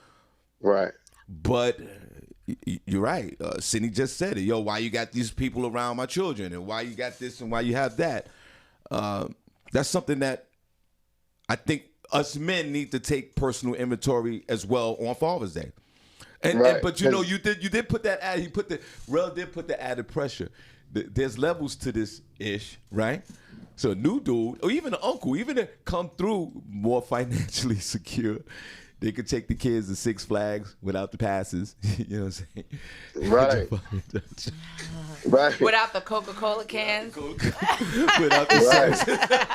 Right. But you're right. Senny just said it. Yo, why you got these people around my children, and why you got this and why you have that? That's something that I think us men need to take personal inventory as well on Father's Day. But you did put that Rel did put the added pressure. There's levels to this ish, right? So a new dude, or even an uncle, even to come through more financially secure, they could take the kids to Six Flags without the passes. You know what I'm saying? Right. Without the Coca-Cola cans. Without the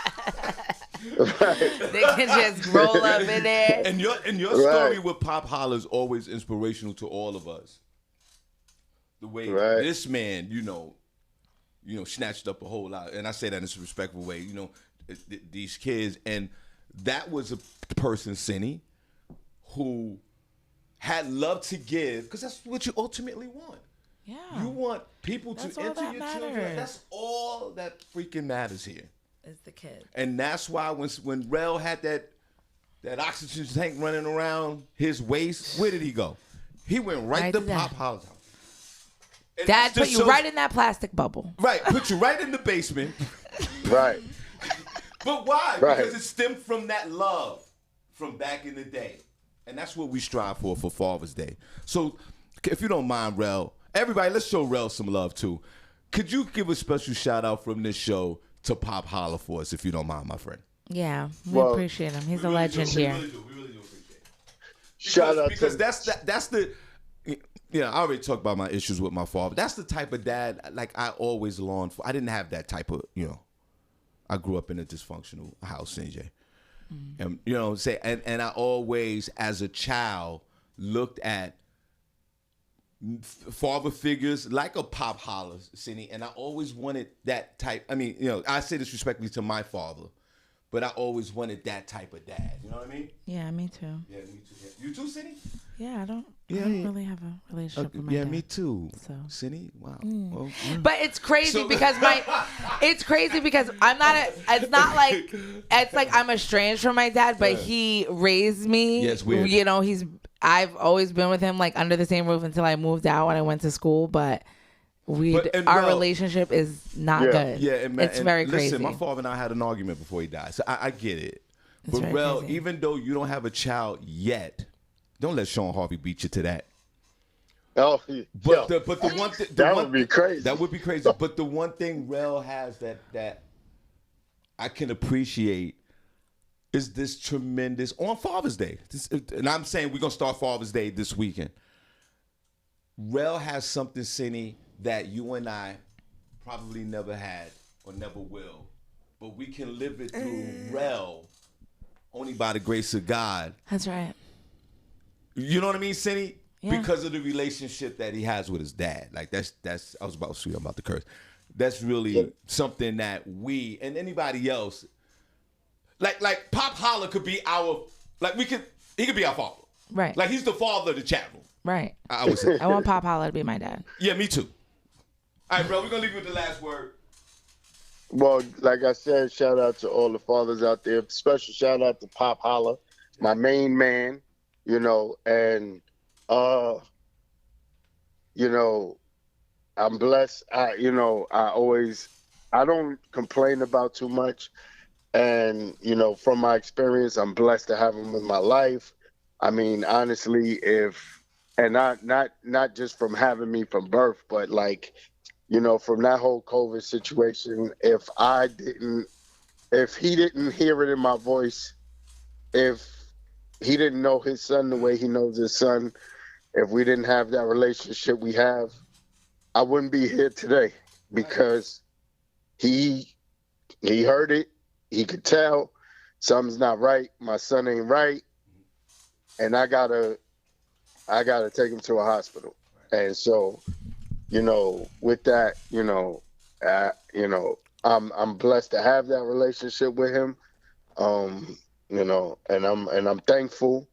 They can just roll up in there. And your story with Pop Holla is always inspirational to all of us. The way this man, snatched up a whole lot, and I say that in a respectful way. These kids, and that was a person, Senny, who had love to give, because that's what you ultimately want. Yeah, you want people to enter your children. That's all that freaking matters here. Is the kid. And that's why when Rel had that oxygen tank running around his waist, where did he go? He went right to Pop Holla's house. Dad put you right in that plastic bubble. Right, put you right in the basement. Right. But why? Right. Because it stemmed from that love from back in the day. And that's what we strive for Father's Day. So if you don't mind, Rel, everybody, let's show Rel some love too. Could you give a special shout out from this show to Pop Holla for us, if you don't mind, my friend? Yeah, we appreciate him. He's a legend here. We really do appreciate it. Shout out because that's the I already talked about my issues with my father. That's the type of dad like I always longed for. I didn't have that type of, I grew up in a dysfunctional house, CJ. And and I always, as a child, looked at father figures like a Pop Holla, Senny, and I always wanted that type. I mean, I say this respectfully to my father, but I always wanted that type of dad. You know what I mean? Yeah, me too. Yeah, me too. Yeah. You too, Senny? Yeah, I don't really have a relationship with my dad. Yeah, me too. So. Senny, wow. Well, But it's crazy because I'm not. It's like I'm estranged from my dad, but he raised me. Yeah, it's weird. I've always been with him like under the same roof until I moved out when I went to school, but our relationship is not good. Yeah, and it's very crazy. Listen, my father and I had an argument before he died, so I get it. It's but very crazy. even though you don't have a child yet, don't let Shawn Harvey beat you to that. Oh, but the one thing that would be crazy. That would be crazy. But the one thing Rel has that I can appreciate is this tremendous on Father's Day. And I'm saying we're gonna start Father's Day this weekend. Rel has something, Senny, that you and I probably never had or never will, but we can live it through Rel only by the grace of God. That's right. You know what I mean, Senny? Yeah. Because of the relationship that he has with his dad. Like that's I was about to about the curse. That's really something that we and anybody else like Pop Holla could be our he could be our father. Right. Like he's the father of the chat room. Right. I would say. I want Pop Holla to be my dad. Yeah, me too. All right, bro, we're gonna leave you with the last word. Well, like I said, shout out to all the fathers out there. Special shout out to Pop Holla, my main man, and I'm blessed. I don't complain about too much. And, from my experience, I'm blessed to have him in my life. I mean, honestly, not just from having me from birth, but from that whole COVID situation, if he didn't hear it in my voice, if he didn't know his son the way he knows his son, if we didn't have that relationship we have, I wouldn't be here today because he heard it. He could tell something's not right. My son ain't right. And I gotta take him to a hospital. And so, with that, I'm blessed to have that relationship with him. And I'm thankful,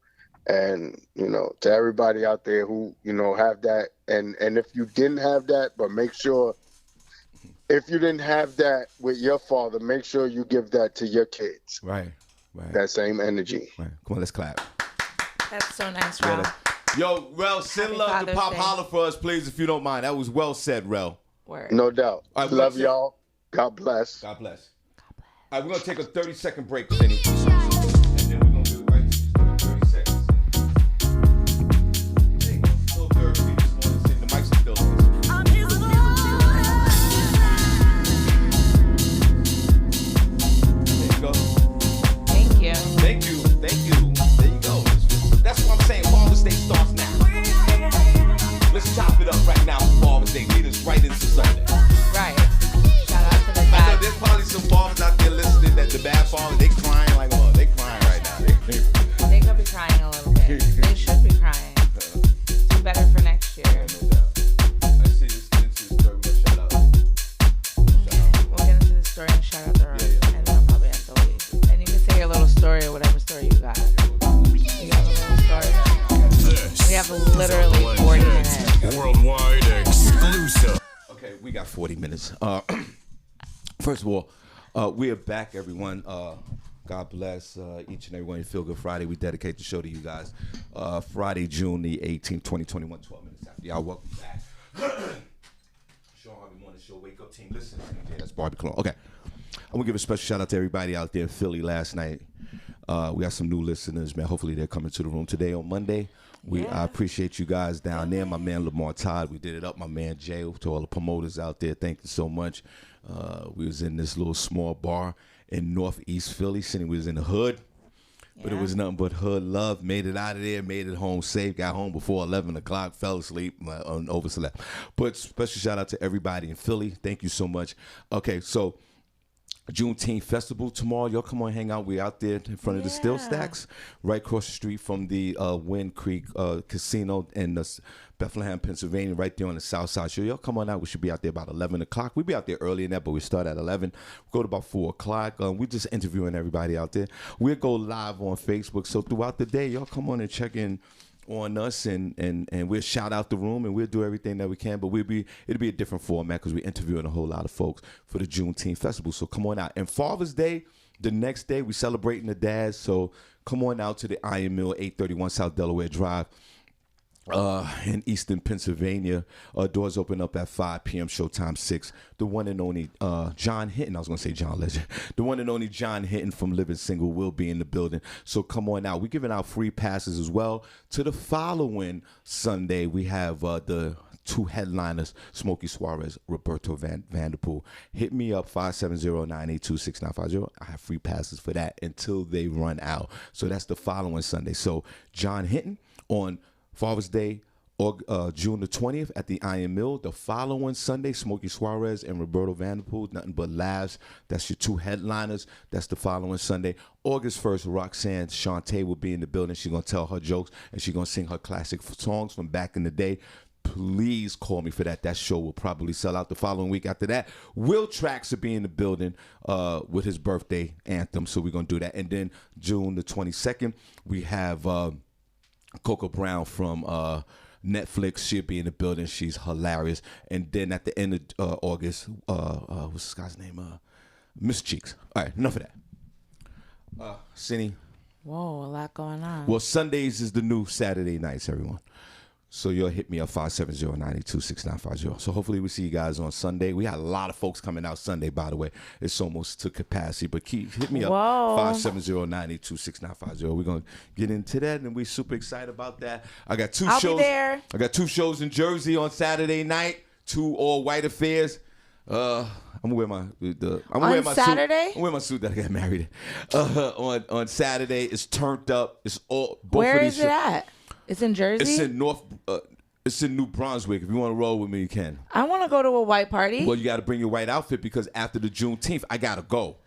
and to everybody out there who have that, and if you didn't have that, but make sure if you didn't have that with your father, make sure you give that to your kids. Right. That same energy. Right. Come on, let's clap. That's so nice, Rel. Yo, Rel, send Happy love to Father's Pop Day. Holla for us, please, if you don't mind. That was well said, Rel. Word. No doubt. All right, love y'all. God bless. God bless. All right, we're going to take a 30-second break, Senny. And then we're going to do it right 30 seconds. There you go. Little third beat this morning, Senny. The mics are still on. There you go. Thank you. Thank you. There you go. That's what I'm saying. Father's Day starts now. Let's chop it up right now for Father's Day. Lead us right into Sunday. Right. Shout out to the I know dad. there's probably some fathers out there listening that the bad fathers, they crying right now. They could be crying a little bit. They should be crying. Do better for next year. I see this story. We're gonna shout out. Okay. We'll get into the story and shout out the room. Yeah. And then I'll probably have to leave. And you can say your little story or whatever story you got. You got a little story? We have literally 40 minutes. Worldwide exclusive. Okay, we got 40 minutes. First of all, we are back, everyone. God bless each and every one. Feel Good Friday. We dedicate the show to you guys. Friday, June the 18th, 2021, 12 minutes after y'all. Welcome back. Shawn Harvey Morning Show. Wake up, team. Listen. Okay, that's Barbi Cologne. Okay. I'm going to give a special shout out to everybody out there in Philly last night. We got some new listeners, man. Hopefully they're coming to the room today on Monday. I appreciate you guys down there. My man Lamar Todd, we did it up. My man Jay, to all the promoters out there, thank you so much. We was in this little small bar in Northeast Philly. Senny was in the hood, but it was nothing but hood love. Made it out of there, made it home safe. Got home before 11 o'clock, fell asleep, overslept. But special shout out to everybody in Philly. Thank you so much. Okay, so Juneteenth Festival tomorrow. Y'all come on, hang out. We're out there in front of the Steel Stacks, right across the street from the Wind Creek Casino in Bethlehem, Pennsylvania, right there on the south side. So y'all come on out. We should be out there about 11 o'clock. We'll be out there early in that, but we start at 11. We'll go to about 4 o'clock. We're just interviewing everybody out there. We'll go live on Facebook. So throughout the day, y'all come on and check in on us, and we'll shout out the room, and we'll do everything that we can, but it'll be a different format because we're interviewing a whole lot of folks for the Juneteenth Festival. So come on out. And Father's Day, the next day, we're celebrating the dads, so come on out to the Iron Mill, 831 South Delaware Drive. in Eastern Pennsylvania. Doors open up at 5 p.m. Showtime 6. The one and only John Hinton, I was going to say John Legend. The one and only John Hinton from Living Single will be in the building. So come on out. We're giving out free passes as well. To the following Sunday, we have the two headliners, Smokey Suarez, Roberto Vanderpool. Hit me up, 570-982-6950. I have free passes for that until they run out. So that's the following Sunday. So John Hinton on Father's Day, or June the 20th at the Iron Mill. The following Sunday, Smokey Suarez and Roberto Vanderpool, Nothing But Laughs. That's your two headliners. That's the following Sunday. August 1st, Roxanne Shante will be in the building. She's going to tell her jokes, and she's going to sing her classic songs from back in the day. Please call me for that. That show will probably sell out the following week after that. Will Trax will be in the building with his birthday anthem, so we're going to do that. And then June the 22nd, we have Coco Brown from Netflix. She'll be in the building. She's hilarious. And then at the end of August, what's this guy's name? Miss Cheeks. All right, enough of that. Senny. Whoa, a lot going on. Well, Sundays is the new Saturday nights, everyone. So you'll hit me up, 570-982-6950. So hopefully we see you guys on Sunday. We had a lot of folks coming out Sunday, by the way. It's almost to capacity. But hit me up, 570-982-6950. We're going to get into that, and we're super excited about that. I got two I'll shows. be there. I got two shows in Jersey on Saturday night, two all-white affairs. I'm gonna wear my Saturday? suit. I'm wearing my suit that I got married in. On Saturday, it's turned up. It's all. Where is it at? It's in Jersey? It's in it's in New Brunswick. If you want to roll with me, you can. I want to go to a white party. Well, you got to bring your white outfit because after the Juneteenth, I got to go.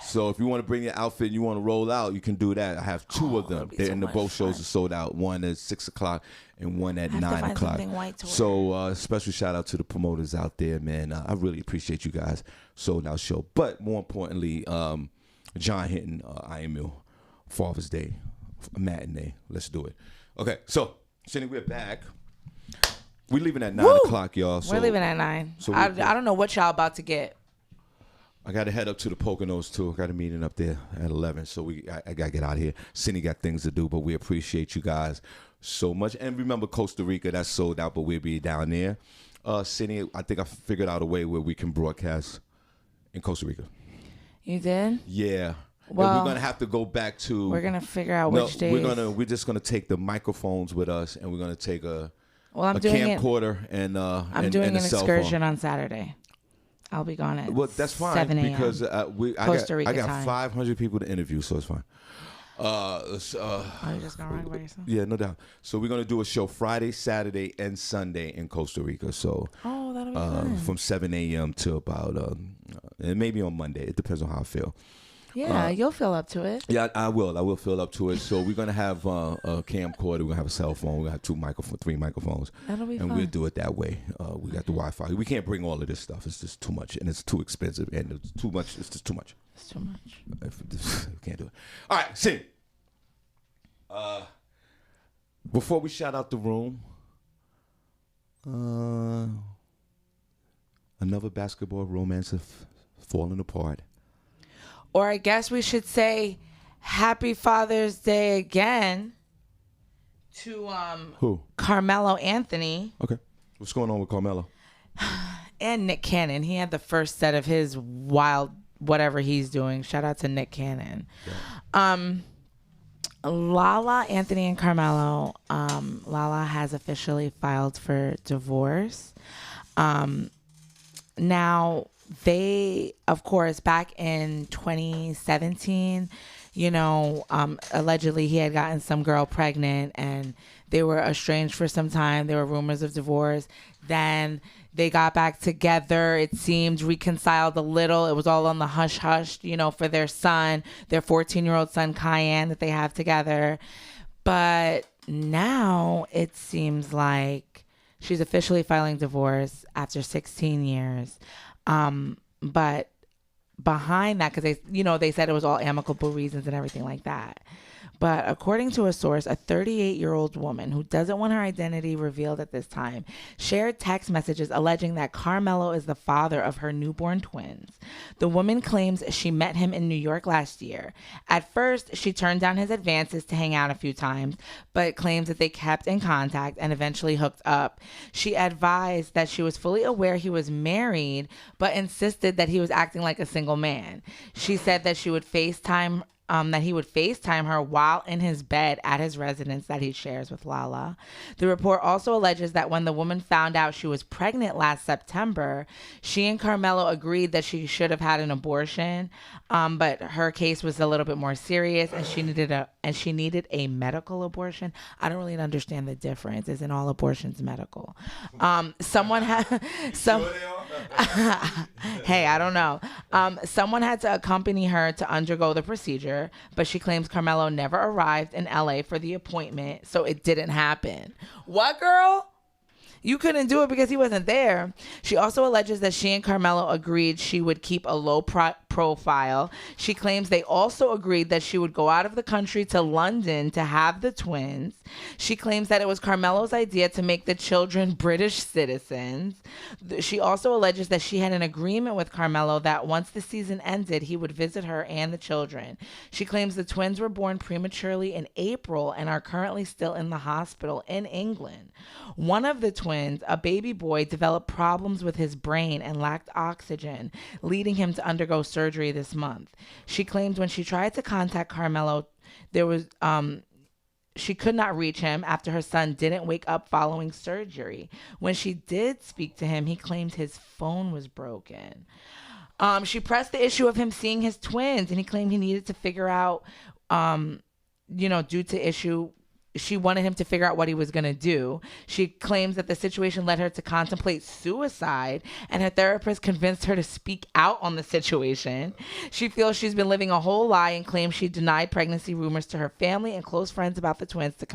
So if you want to bring your outfit and you want to roll out, you can do that. I have two of them. They're in the both shows are sold out. One at 6 o'clock and one at 9 o'clock. So special shout out to the promoters out there, man. I really appreciate you guys. Sold out show. But more importantly, John Hinton, Iron Mill, Father's Day, matinee. Let's do it. Okay, so Senny, we're back. We're leaving at 9 o'clock, y'all. So, we're leaving at 9. So I don't know what y'all about to get. I got to head up to the Poconos, too. I got a meeting up there at 11, so I got to get out of here. Senny got things to do, but we appreciate you guys so much. And remember, Costa Rica, that's sold out, but we'll be down there. Senny, I think I figured out a way where we can broadcast in Costa Rica. You did? Yeah. Well, and we're gonna have to go back to. We're gonna figure out which days. We're just gonna take the microphones with us, and we're gonna take a doing camcorder and I'm doing an excursion on Saturday. I'll be gone at that's fine 7 a.m. because Costa Rica I got time. 500 people to interview, so it's fine. Are you just gonna rock by yourself? Yeah, no doubt. So we're gonna do a show Friday, Saturday, and Sunday in Costa Rica. So that'll be fun. From 7 a.m. to about and maybe on Monday. It depends on how I feel. Yeah, you'll feel up to it. Yeah, I will. I will feel up to it. So we're gonna have a camcorder. We're gonna have a cell phone. We're gonna have 3 microphones. That'll be fun. And we'll do it that way. We got the Wi-Fi. We can't bring all of this stuff. It's just too much, and it's too expensive, and it's too much. It's just too much. It's too much. We can't do it. All right, Senny. Before we shout out the room, another basketball romance of falling apart. Or I guess we should say Happy Father's Day again to who? Carmelo Anthony. Okay. What's going on with Carmelo? And Nick Cannon. He had the first set of his wild whatever he's doing. Shout out to Nick Cannon. Yeah. Lala, Anthony, and Carmelo. Lala has officially filed for divorce. Now, they, of course, back in 2017, allegedly he had gotten some girl pregnant and they were estranged for some time. There were rumors of divorce. Then they got back together. It seemed reconciled a little. It was all on the hush hush, for their son, their 14-year-old son, Cayenne, that they have together. But now it seems like she's officially filing divorce after 16 years. But behind that, because they said it was all amicable reasons and everything like that. But according to a source, a 38-year-old woman who doesn't want her identity revealed at this time shared text messages alleging that Carmelo is the father of her newborn twins. The woman claims she met him in New York last year. At first, she turned down his advances to hang out a few times, but claims that they kept in contact and eventually hooked up. She advised that she was fully aware he was married, but insisted that he was acting like a single man. She said that she would FaceTime that he would FaceTime her while in his bed at his residence that he shares with Lala. The report also alleges that when the woman found out she was pregnant last September, she and Carmelo agreed that she should have had an abortion, but her case was a little bit more serious, and she needed a medical abortion. I don't really understand the difference. Isn't all abortions medical? Someone had Hey, I don't know. Someone had to accompany her to undergo the procedure, but she claims Carmelo never arrived in LA for the appointment, so it didn't happen. What, girl? You couldn't do it because he wasn't there. She also alleges that she and Carmelo agreed she would keep a low profile. She claims they also agreed that she would go out of the country to London to have the twins. She claims that it was Carmelo's idea to make the children British citizens. She also alleges that she had an agreement with Carmelo that once the season ended, he would visit her and the children. She claims the twins were born prematurely in April and are currently still in the hospital in England. One of the twins, a baby boy, developed problems with his brain and lacked oxygen, leading him to undergo surgery this month. She claims when she tried to contact Carmelo, she could not reach him after her son didn't wake up following surgery. When she did speak to him, he claimed his phone was broken. She pressed the issue of him seeing his twins, and he claimed he needed to figure out, due to issue. She wanted him to figure out what he was going to do. She claims that the situation led her to contemplate suicide, and her therapist convinced her to speak out on the situation. She feels she's been living a whole lie and claims she denied pregnancy rumors to her family and close friends about the twins to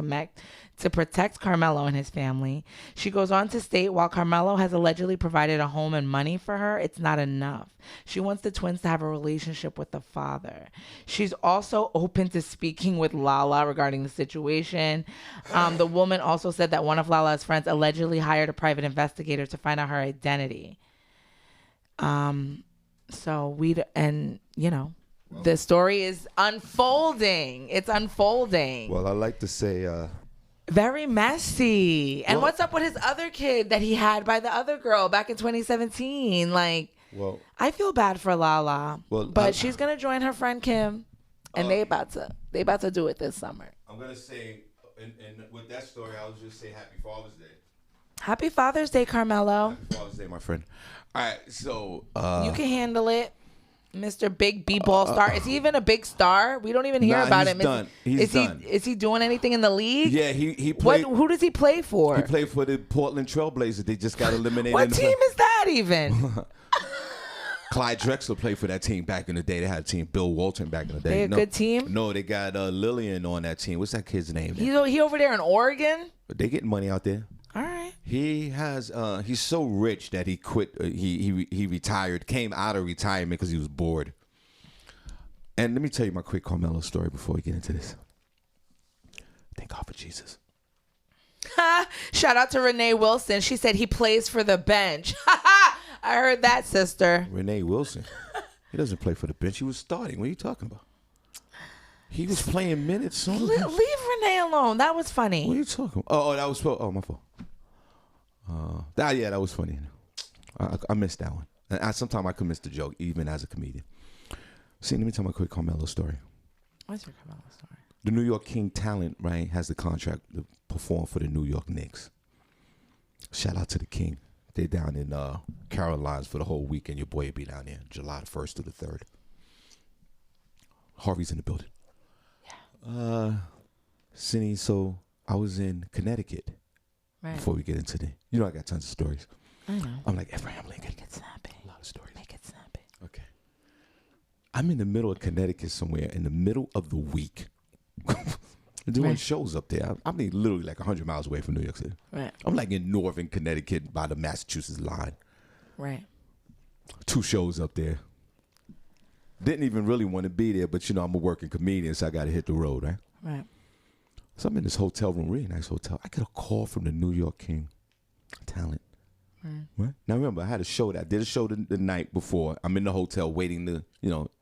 protect Carmelo and his family. She goes on to state while Carmelo has allegedly provided a home and money for her, it's not enough. She wants the twins to have a relationship with the father. She's also open to speaking with Lala regarding the situation. The woman also said that one of Lala's friends allegedly hired a private investigator to find out her identity. The story is unfolding. It's unfolding. Well, I like to say, very messy. And what's up with his other kid that he had by the other girl back in 2017? I feel bad for Lala, but she's gonna join her friend Kim, and they about to do it this summer. I'm gonna say, and with that story, I'll just say Happy Father's Day. Happy Father's Day, Carmelo. Happy Father's Day, my friend. All right, so you can handle it, Mr. Big B-ball star. Is he even a big star? We don't even hear about him. He's done. Is he doing anything in the league? Yeah, he played. Who does he play for? He played for the Portland Trailblazers. They just got eliminated. What team is that even? Clyde Drexler played for that team back in the day. They had a team, Bill Walton back in the day. They a good team? No, they got Lillian on that team. What's that kid's name? He over there in Oregon? They getting money out there. All right. He has. He's so rich that he quit. He retired. Came out of retirement because he was bored. And let me tell you my quick Carmelo story before we get into this. Thank God for Jesus. Shout out to Renee Wilson. She said he plays for the bench. I heard that, sister. Renee Wilson. He doesn't play for the bench. He was starting. What are you talking about? He was playing minutes. Leave Renee alone. That was funny. What are you talking about? Oh, that was my fault. That was funny. I missed that one. And sometimes I could miss the joke, even as a comedian. See, let me tell my quick Carmelo story. What's your Carmelo story? The New York King talent, right, has the contract to perform for the New York Knicks. Shout out to the King. They're down in Carolinas for the whole weekend. Your boy will be down there July the 1st to the 3rd. Harvey's in the building. Yeah. Senny, so I was in Connecticut. Right. Before we get into I got tons of stories. I know. I'm like Abraham Lincoln. Make it snappy. A lot of stories. Make it snappy. Okay. I'm in the middle of Connecticut somewhere in the middle of the week. Doing shows up there. I mean, literally like 100 miles away from New York City. Right. I'm like in northern Connecticut by the Massachusetts line. Right. 2 shows up there. Didn't even really want to be there, but I'm a working comedian, so I got to hit the road, right? Right. So I'm in this hotel room, really nice hotel. I get a call from the New York King talent. Right. Now remember, I did a show the night before. I'm in the hotel waiting to,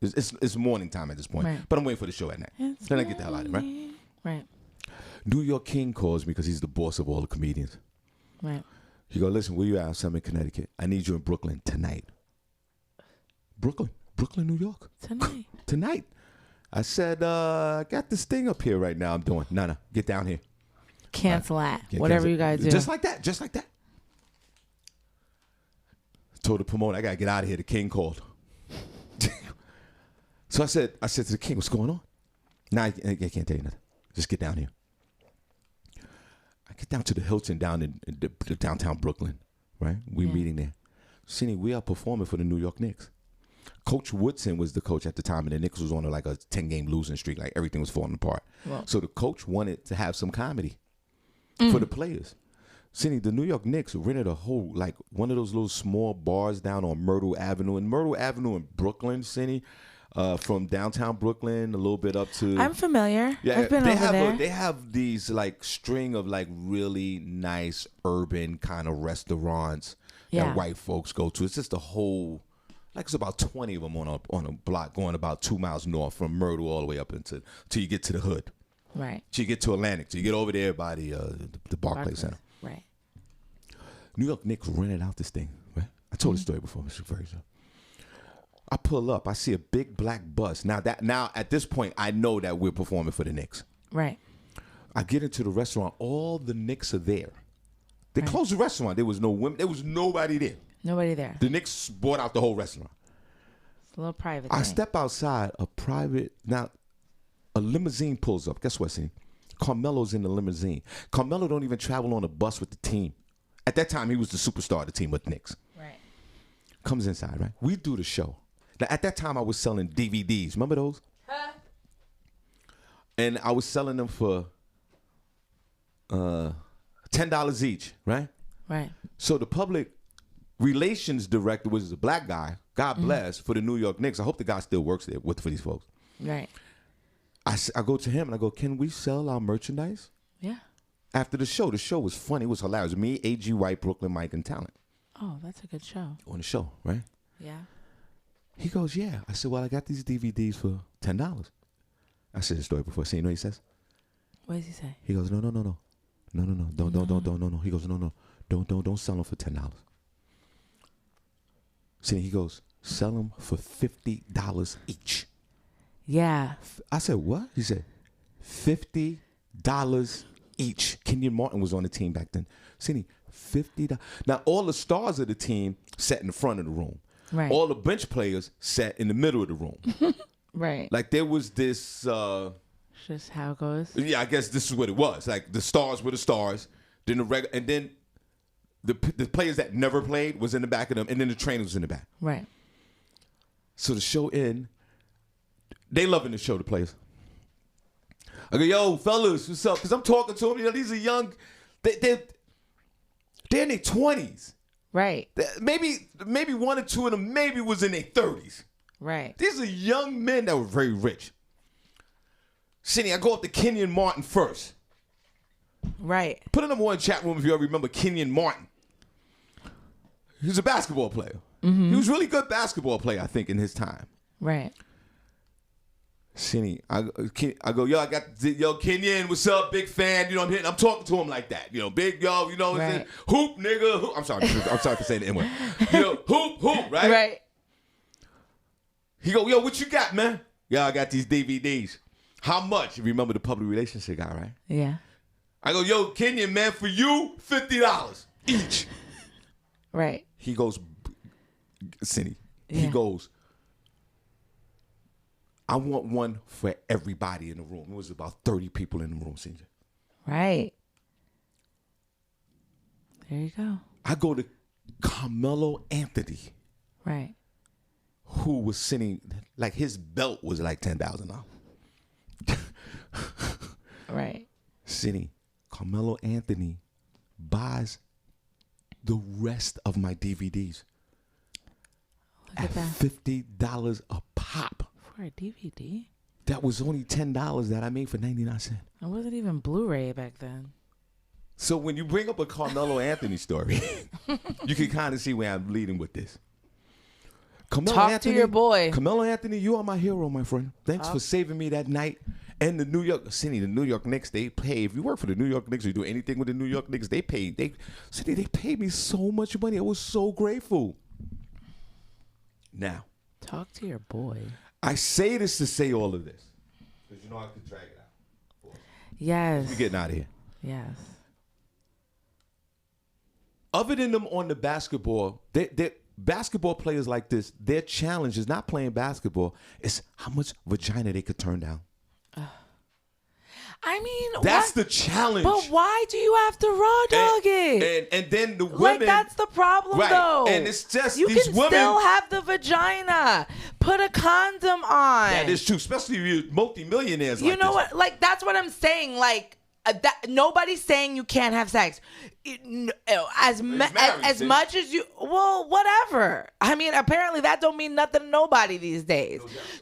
it's morning time at this point. Right. But I'm waiting for the show at night. Then I get the hell out of it, right? Right. New York King calls me because he's the boss of all the comedians. Right. He goes, listen, where you at? I'm in Connecticut. I need you in Brooklyn tonight. Brooklyn, New York. Tonight. I said, I got this thing up here right now I'm doing. No, get down here. Cancel that. Whatever you guys do. Just like that. Told the promoter, I got to get out of here. The King called. So I said to the King, what's going on? Nah, I can't tell you nothing. Just get down here. I get down to the Hilton down in the downtown Brooklyn, right? We meeting there. Senny, we are performing for the New York Knicks. Coach Woodson was the coach at the time, and the Knicks was on like a 10-game losing streak. Like everything was falling apart. Well, so the coach wanted to have some comedy for the players. Senny, the New York Knicks rented a whole, like one of those little small bars down on Myrtle Avenue. And Myrtle Avenue in Brooklyn, Senny, from downtown Brooklyn a little bit up to... I'm familiar. Yeah, I've been over there. They have these like string of like really nice urban kind of restaurants that white folks go to. It's just a whole... Like it's about 20 of them on a block going about 2 miles north from Myrtle all the way up till you get to the hood. Right. Till you get to Atlantic. Till you get over there by the Barclays Center. Right. New York Knicks rented out this thing, right? I told the story before, Mr. Fraser. I pull up. I see a big black bus. Now at this point, I know that we're performing for the Knicks. Right. I get into the restaurant. All the Knicks are there. They closed the restaurant. There was no women. There was nobody there. Nobody there. The Knicks bought out the whole restaurant. It's a little private. I step outside. A limousine pulls up. Guess what, see? Carmelo's in the limousine. Carmelo don't even travel on a bus with the team. At that time, he was the superstar of the team with the Knicks. Right. Comes inside, right? We do the show. Now, at that time, I was selling DVDs. Remember those? And I was selling them for $10 each, right? Right. So the public relations director was a black guy, God bless, for the New York Knicks. I hope the guy still works there for these folks. Right. I go to him and I go, can we sell our merchandise? Yeah. After the show was funny. It was hilarious. Me, A.G. White, Brooklyn Mike, and Talent. Oh, that's a good show. On the show, right? Yeah. He goes, yeah. I said, well, I got these DVDs for $10. I said the story before. See, you know what he says? What does he say? He goes, no. Don't. He goes, no. Don't sell them for $10. See, he goes, sell them for $50 each. Yeah. I said, what? He said, $50 each. Kenyon Martin was on the team back then. See, $50. Now, all the stars of the team sat in the front of the room. Right. All the bench players sat in the middle of the room. Right. Like there was this... just how it goes. Yeah, I guess this is what it was. Like the stars were the stars. Then and then the players that never played was in the back of them, and then the trainers was in the back. Right. So the show they loving the show, the players. I go, yo, fellas, what's up? Because I'm talking to them. You know, these are young. They're in their 20s. Right. Maybe one or two of them maybe was in their 30s. Right. These are young men that were very rich. Senny, I go up to Kenyon Martin first. Right. Put a number one chat room if you ever remember Kenyon Martin. He was a basketball player. Mm-hmm. He was a really good basketball player, I think, in his time. Right. Senny, I go, yo, Kenyon, what's up, big fan? You know, I'm talking to him like that. You know, big, yo, you know, right. Hoop, nigga, hoop. I'm sorry for saying the N-word. You know, hoop, right? Right. He go, yo, what you got, man? Yo, I got these DVDs. How much? You remember the public relationship guy, right? Yeah. I go, yo, Kenyon, man, for you, $50 each. Right. He goes, Senny, yeah. He goes, I want one for everybody in the room. It was about 30 people in the room, Senny. Right. There you go. I go to Carmelo Anthony. Right. Who was sitting, like his belt was like $10,000. Right. Senny, Carmelo Anthony buys the rest of my DVDs at $50 a pop. For a DVD? that was only $10 that I made for 99 cents. It wasn't even Blu-ray back then. So when you bring up a Carmelo Anthony story, you can kind of see where I'm leading with this. Talk to your boy. Carmelo Anthony, you are my hero, my friend. Thanks for saving me that night. And the New York Knicks, they pay. If you work for the New York Knicks or you do anything with the New York Knicks, they paid me so much money. I was so grateful. Now, talk to your boy. I say this to say all of this. Because you know I could drag it out. Yes. We're getting out of here. Yes. Other than them on the basketball, basketball players like this, their challenge is not playing basketball. It's how much vagina they could turn down. I mean, that's the challenge. But why do you have to raw dog it? And then the women, like that's the problem, right. though. And it's just you these can women still have the vagina. Put a condom on. That is true, especially if you're multimillionaires. You know what? Like that's what I'm saying. Like nobody's saying you can't have sex. As much as you, well, whatever. I mean, apparently that don't mean nothing to nobody these days.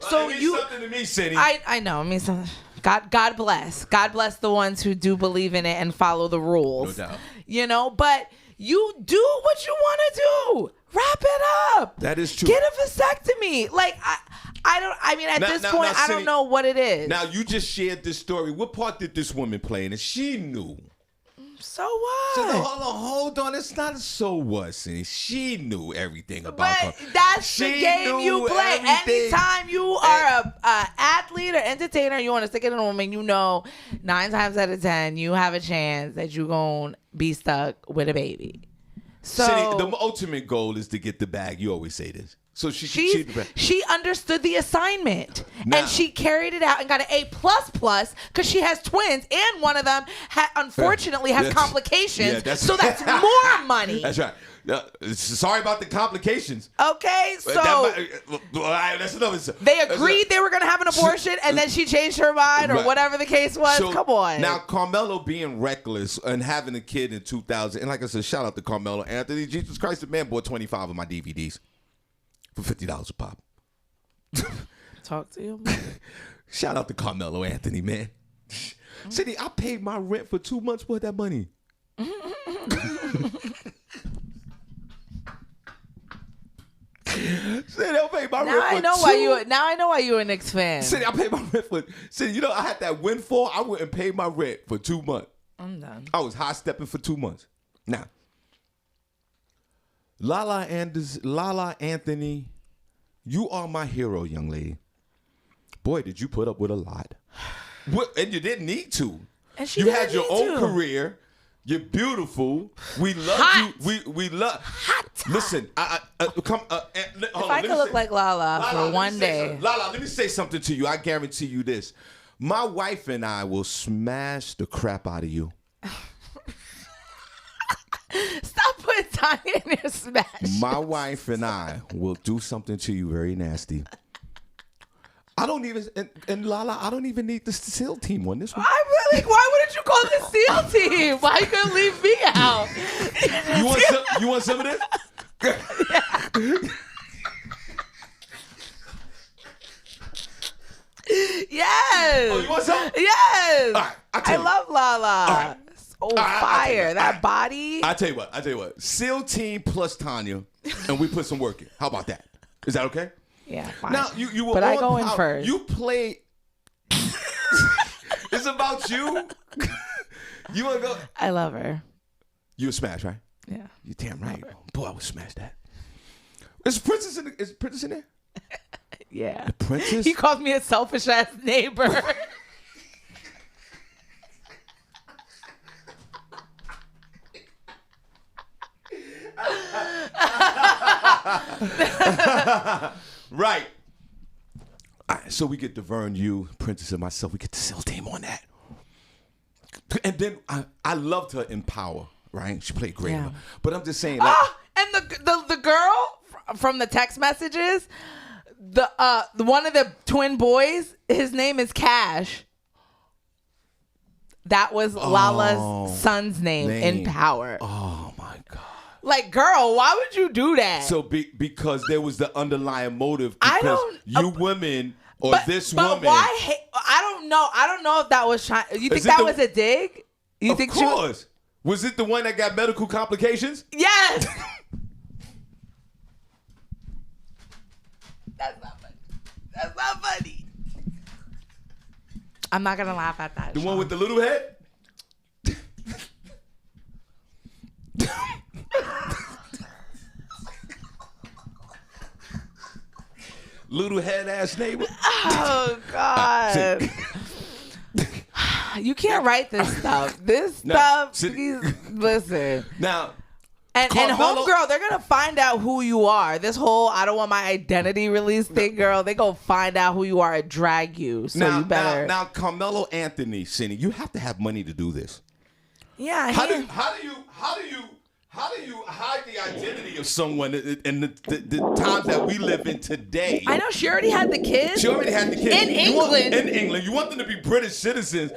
So it means something to me, Senny. I know. It means something. God bless. God bless the ones who do believe in it and follow the rules. No doubt. You know, but you do what you want to do. Wrap it up. That is true. Get a vasectomy. Like I mean, at this point, I don't know what it is. Now you just shared this story. What part did this woman play in? And she knew. So what? So hold on. It's not a so what, Senny. She knew everything about her. But that's the game you play. Everything. Anytime you are a athlete or entertainer, you want to stick it in a woman, you know 9 times out of 10, you have a chance that you're going to be stuck with a baby. So Senny, the ultimate goal is to get the bag. You always say this. So she understood the assignment now, and she carried it out and got an A++ because she has twins and one of them unfortunately has complications. So that's more money. That's right. Sorry about the complications. Okay, so that's another. They agreed they were going to have an abortion and then she changed her mind or whatever the case was. So, come on. Now, Carmelo being reckless and having a kid in 2000, and like I said, shout out to Carmelo Anthony. Jesus Christ, the man bought 25 of my DVDs. For $50 a pop. Talk to him. Shout out to Carmelo Anthony, man. Senny, I paid my rent for 2 months worth of that money. Senny, I paid my rent for Now I know why you a Knicks fan. Senny, I paid my rent for. Senny, you know I had that windfall. I went and paid my rent for 2 months. I'm done. I was high stepping for 2 months. Now. Lala Anthony, you are my hero, young lady. Boy, did you put up with a lot. And you didn't need to. And you had your own career. You're beautiful. We love you. We love. Listen, come. If I could look like Lala for one day. Lala, let me say something to you. I guarantee you this. My wife and I will smash the crap out of you. Stop putting Tanya in your smash. My wife and I will do something to you very nasty. I don't even, and Lala, I don't even need the SEAL team on this one. I'm really, why wouldn't you call the SEAL team? Why you gonna leave me out? You want some of this? Yes. Oh, you want some? Yes. All right, I love Lala. All right. Fire. That body. I tell you what. SEAL team plus Tanya, and we put some work in. How about that? Is that okay? Yeah, fine. Now, you were but I go in first. You play. It's about you. You want to go? I love her. You a smash, right? Yeah. You damn right. Boy, I would smash that. Is Princess in there? Yeah. The Princess? He called me a selfish ass neighbor. Right. All right. So we get to Vern, you, Princess, and myself. We get the SEAL team on that. And then I loved her in Power, right? She played great. Yeah. But I'm just saying, like, and the girl from the text messages, the one of the twin boys, his name is Cash. That was Lala's son's name in Power. Oh my God. Like, girl, why would you do that? So because there was the underlying motive. Because you women or this woman. But why? I don't know. I don't know if that was Shawn. You think that was a dig? You think of course. Was it the one that got medical complications? Yes. That's not funny. That's not funny. I'm not gonna laugh at that. The Shawn. one with the little head? Little head ass neighbor. Oh God. You can't write this stuff. This stuff. Listen. Now. And homegirl, they're gonna find out who you are. This whole I don't want my identity released thing, girl. They gonna find out who you are and drag you. So you better. Now, Carmelo Anthony, Senny, you have to have money to do this. Yeah. How do you hide the identity of someone in the times that we live in today? I know she already had the kids. She already had the kids in England. In England, you want them to be British citizens.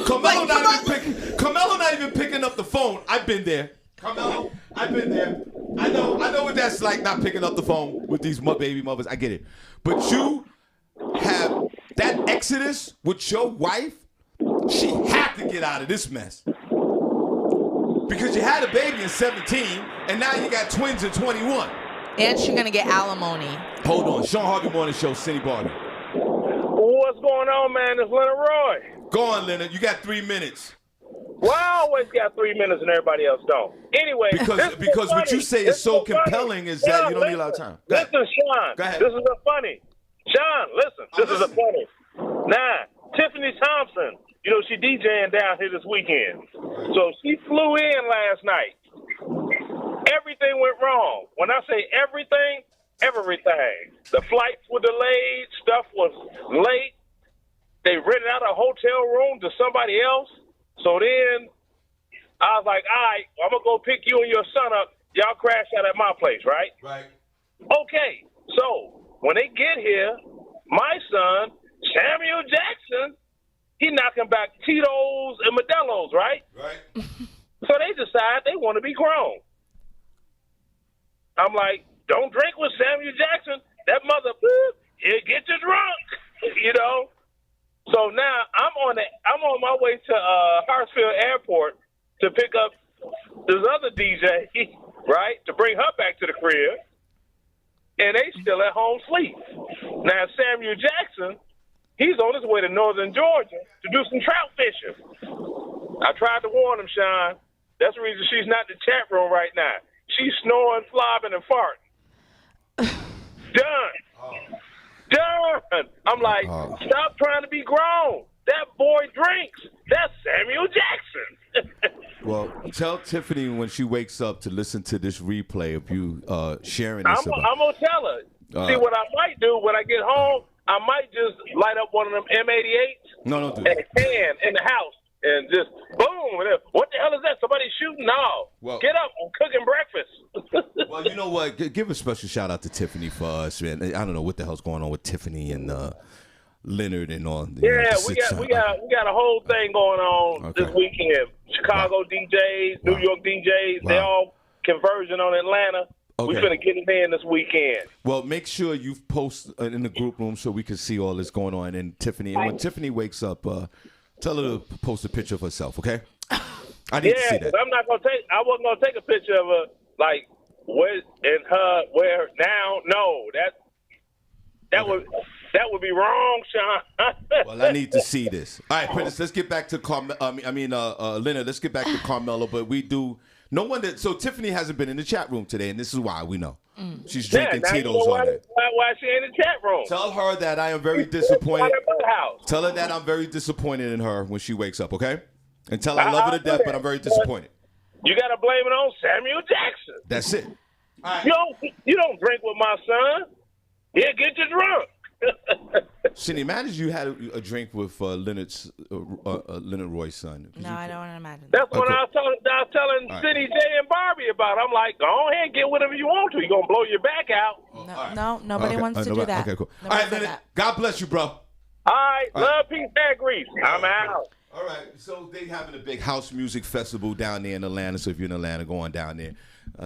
Carmelo not even picking up the phone. I've been there. Carmelo, I've been there. I know what that's like, not picking up the phone with these baby mothers. I get it. But you have that exodus with your wife. She had to get out of this mess. Because you had a baby in 17, and now you got twins in 21. And she's going to get alimony. Hold on. Shawn Harvey Morning Show, Senny Barbi. What's going on, man? It's Leonard Roy. Go on, Leonard. You got 3 minutes. Well, I always got 3 minutes and everybody else don't. Anyway. Because what you say is so compelling is that you don't need a lot of time. Listen, Shawn. Go ahead. This is a funny. Shawn, listen. This is a funny. Now, Tiffany Thompson, you know, she DJing down here this weekend. So she flew in last night. Everything went wrong. When I say everything, everything. The flights were delayed. Stuff was late. They rented out a hotel room to somebody else. So then I was like, all right, I'm going to go pick you and your son up. Y'all crash out at my place, right? Right. Okay. So when they get here, my son, Samuel Jackson, he knocking back Tito's and Modelo's, right? Right. So they decide they want to be grown. I'm like, don't drink with Samuel Jackson. That mother, he'll get you drunk, you know? So now I'm on my way to Hartsfield Airport to pick up this other DJ, right, to bring her back to the crib, and they still at home sleep. Now Samuel Jackson, he's on his way to northern Georgia to do some trout fishing. I tried to warn him, Shawn. That's the reason she's not in the chat room right now. She's snoring, flobbing, and farting. Done. Done. I'm like, stop trying to be grown. That boy drinks. That's Samuel Jackson. Well, tell Tiffany when she wakes up to listen to this replay of you sharing this. I'm going to tell her. See, what I might do when I get home, I might just light up one of them M88s. No, don't do and that. a can in the house and just boom. What the hell is that? Somebody shooting? No. Well, get up. I'm cooking breakfast. Well, you know what? Give a special shout out to Tiffany for us, man. I don't know what the hell's going on with Tiffany and Leonard and all. Yeah, we got a whole thing going on this weekend. Chicago DJs, New York DJs, they all converging on Atlanta. Okay. We're going to get it in this weekend. Well, make sure you post in the group room so we can see all this going on. And Tiffany, and when Tiffany wakes up, tell her to post a picture of herself, okay? I need to see that. I wasn't going to take a picture of her, like, where now. No, that would be wrong, Shawn. Well, I need to see this. All right, Prentice, let's get back to Leonard. Let's get back to Carmelo, but we do. No wonder. So Tiffany hasn't been in the chat room today, and this is why we know. She's drinking Tito's all day. Why she in the chat room? Tell her that I am very disappointed. Tell her that I'm very disappointed in her when she wakes up, okay? And tell her I love her to death, but I'm very disappointed. You got to blame it on Samuel Jackson. That's it. All right. You don't drink with my son. He'll get you drunk. Cindy, imagine you had a drink with Leonard Roy's son. No, I don't want to imagine. That's what I was telling Cindy, Jay, and Barbie about. I'm like, go ahead and get whatever you want to. You're going to blow your back out. No, nobody wants to do that. Okay, cool. Nobody all right, Leonard, God bless you, bro. All right, love, peace, and grease. I'm out. All right, so they having a big house music festival down there in Atlanta. So if you're in Atlanta, go on down there.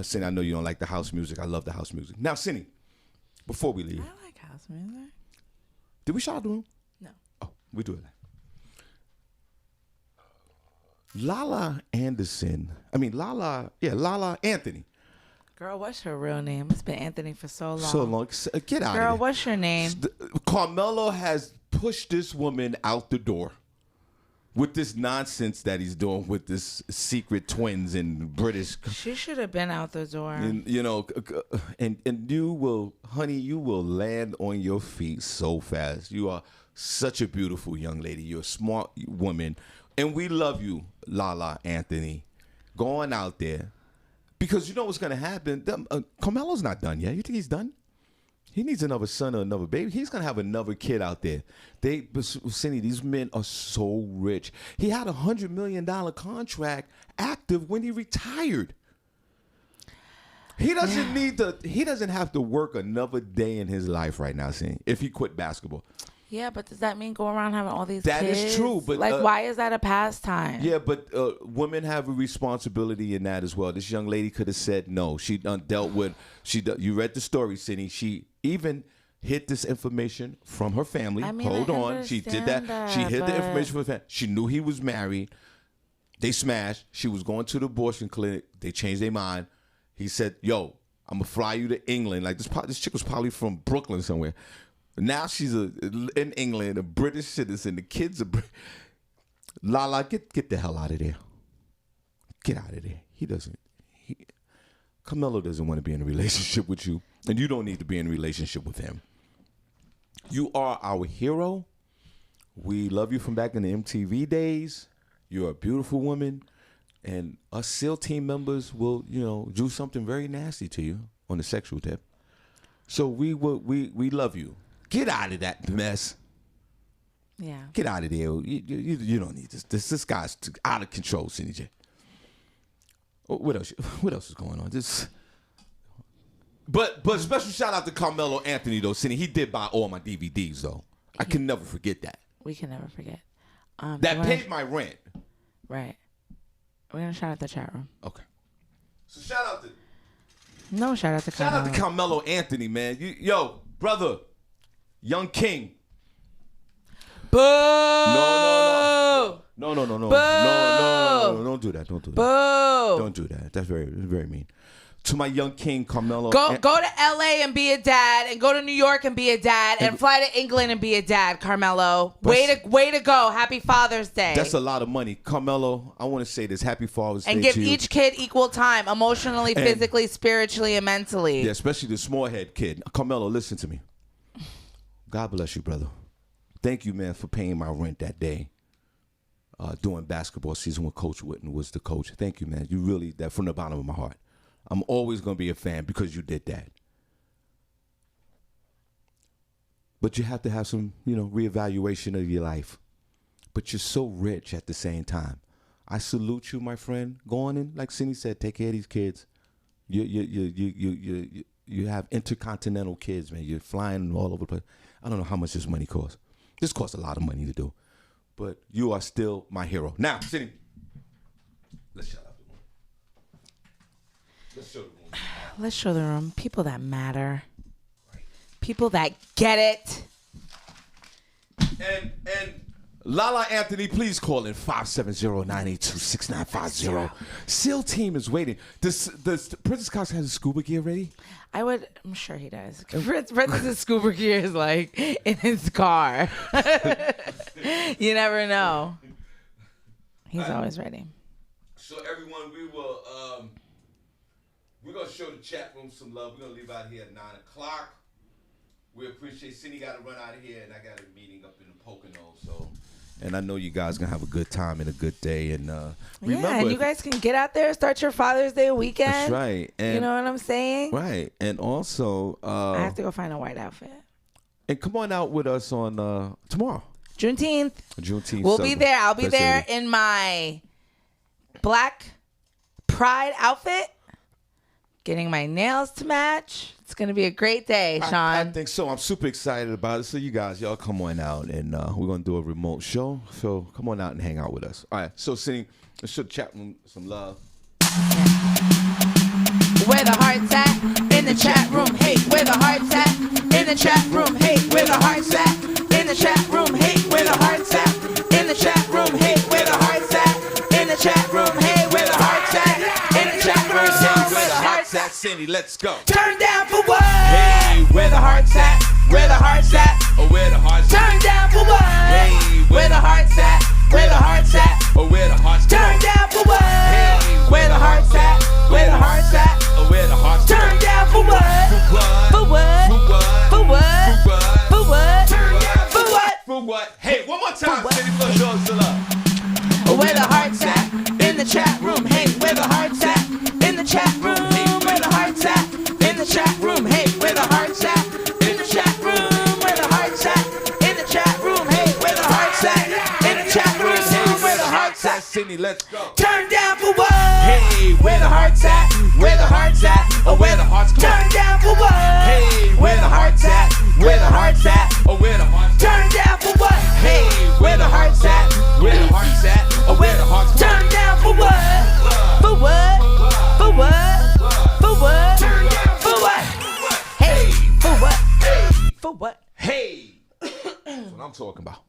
Cindy, I know you don't like the house music. I love the house music. Now, Cindy, before we leave. I like house music. Did we shout out the room? No. Oh, we do it. Lala Anderson. Lala Anthony. Girl, what's her real name? It's been Anthony for so long. So long. Get out of here. Girl, what's your name? Carmelo has pushed this woman out the door with this nonsense that he's doing with this secret twins and British. She should have been out the door. And you will, honey, you will land on your feet so fast. You are such a beautiful young lady. You're a smart woman. And we love you, Lala Anthony. Going out there. Because you know what's going to happen. Carmelo's not done yet. You think he's done? He needs another son or another baby. He's going to have another kid out there. Senny, these men are so rich. He had a $100 million contract active when he retired. He doesn't have to work another day in his life right now, Senny, if he quit basketball. Yeah, but does that mean go around having all these kids? That is true, but why is that a pastime? Yeah, but women have a responsibility in that as well. This young lady could have said no. She dealt with. You read the story, Senny. She even hid this information from her family. Hold on, she did that. She hid the information from her family. She knew he was married. They smashed. She was going to the abortion clinic. They changed their mind. He said, "Yo, I'm gonna fly you to England." Like this chick was probably from Brooklyn somewhere. Now she's in England, a British citizen. The kids are Lala, get the hell out of there. Get out of there. Carmelo doesn't want to be in a relationship with you, and you don't need to be in a relationship with him. You are our hero. We love you from back in the MTV days. You're a beautiful woman, and us SEAL team members will, do something very nasty to you on the sexual tip. So we love you. Get out of that mess. Yeah. Get out of there. You don't need this. This guy's out of control, Senny J. What else? What else is going on? But special shout out to Carmelo Anthony though, Senny. He did buy all my DVDs though. I can never forget that. We can never forget. That paid my rent. Right. We're gonna shout out the chat room. Okay. So shout out to Carmelo Anthony, man. Yo, brother. Young King. Boo! No. Boo! No. Don't do that. Boo! Don't do that. That's very, very mean. To my young king, Carmelo. Go to LA and be a dad, and go to New York and be a dad, and fly to England and be a dad, Carmelo. Way to go. Happy Father's Day. That's a lot of money. Carmelo, I want to say this. Happy Father's Day and give to you. each kid equal time, emotionally, physically, spiritually, and mentally. Yeah, especially the small head kid. Carmelo, listen to me. God bless you, brother. Thank you, man, for paying my rent that day during basketball season when Coach Witten was the coach. Thank you, man. You really, that from the bottom of my heart. I'm always going to be a fan because you did that. But you have to have some, reevaluation of your life. But you're so rich at the same time. I salute you, my friend. Go on in, like Senny said, take care of these kids. You have intercontinental kids, man. You're flying all over the place. I don't know how much this money costs. This costs a lot of money to do. But you are still my hero. Now, Senny, let's shut up. Let's show the room. People that matter. People that get it. And Lala Anthony, please call in 570-982-6950. SEAL team is waiting. Does Princess Cox have his scuba gear ready? I'm sure he does. Princess's scuba gear is like in his car. You never know. He's always ready. So everyone, we're gonna show the chat room some love. We're gonna leave out here at 9:00. We appreciate Senny got to run out of here, and I got a meeting up in the Pocono. So, and I know you guys gonna have a good time and a good day. And remember, and you guys can get out there, start your Father's Day weekend. That's right. And you know what I'm saying? Right. And also, I have to go find a white outfit. And come on out with us on tomorrow, Juneteenth. We'll be there. I'll be there in my black pride outfit, getting my nails to match. It's going to be a great day, Shawn. I think so. I'm super excited about it. So you guys, y'all come on out, and we're going to do a remote show. So come on out and hang out with us. All right. So Senny, let's show the chat room some love. Where the hearts at? In the chat room. Hey, where the hearts at? In the chat room. Hey, where the hearts at? In the chat room, hey, where the hearts at? In the chat room, hey, where the hearts at? In the chat room, hey, where the hearts at? In the chat room, hey, where the hearts at? Senny, let's go. Turn down for what? Hey, Where the hearts at? Where the hearts at? or where the hearts Turn down for what? Hey, Where the hearts at? Where the hearts at? or where the hearts Turn down for what? Hey, Where the hearts at? Where the hearts at? or where the hearts Turn down for what? For what? For what? For what? For what? For what? Hey, one more time, what? Senny, blow yours to love. Where the hearts at? In the chat room, hey, where the hearts at? In the chat room, where the hearts at? In the chat room, hey, where the hearts at? In the chat room, where the hearts at? In the chat room, hey, where the hearts at? In the chat room, hey, where the hearts at? Senny, let's go. Turn down for what? Hey, Where the hearts at? Where the hearts at? or where the hearts Turn down for what? Hey, Where the hearts at? Where the hearts at? or where the hearts Turn down for what? Hey, Where the hearts at? Where the hearts at? Or where the hearts Turn down for what? For what? For what? For what? For what? Hey, for what? For what? Hey, that's what I'm talking about.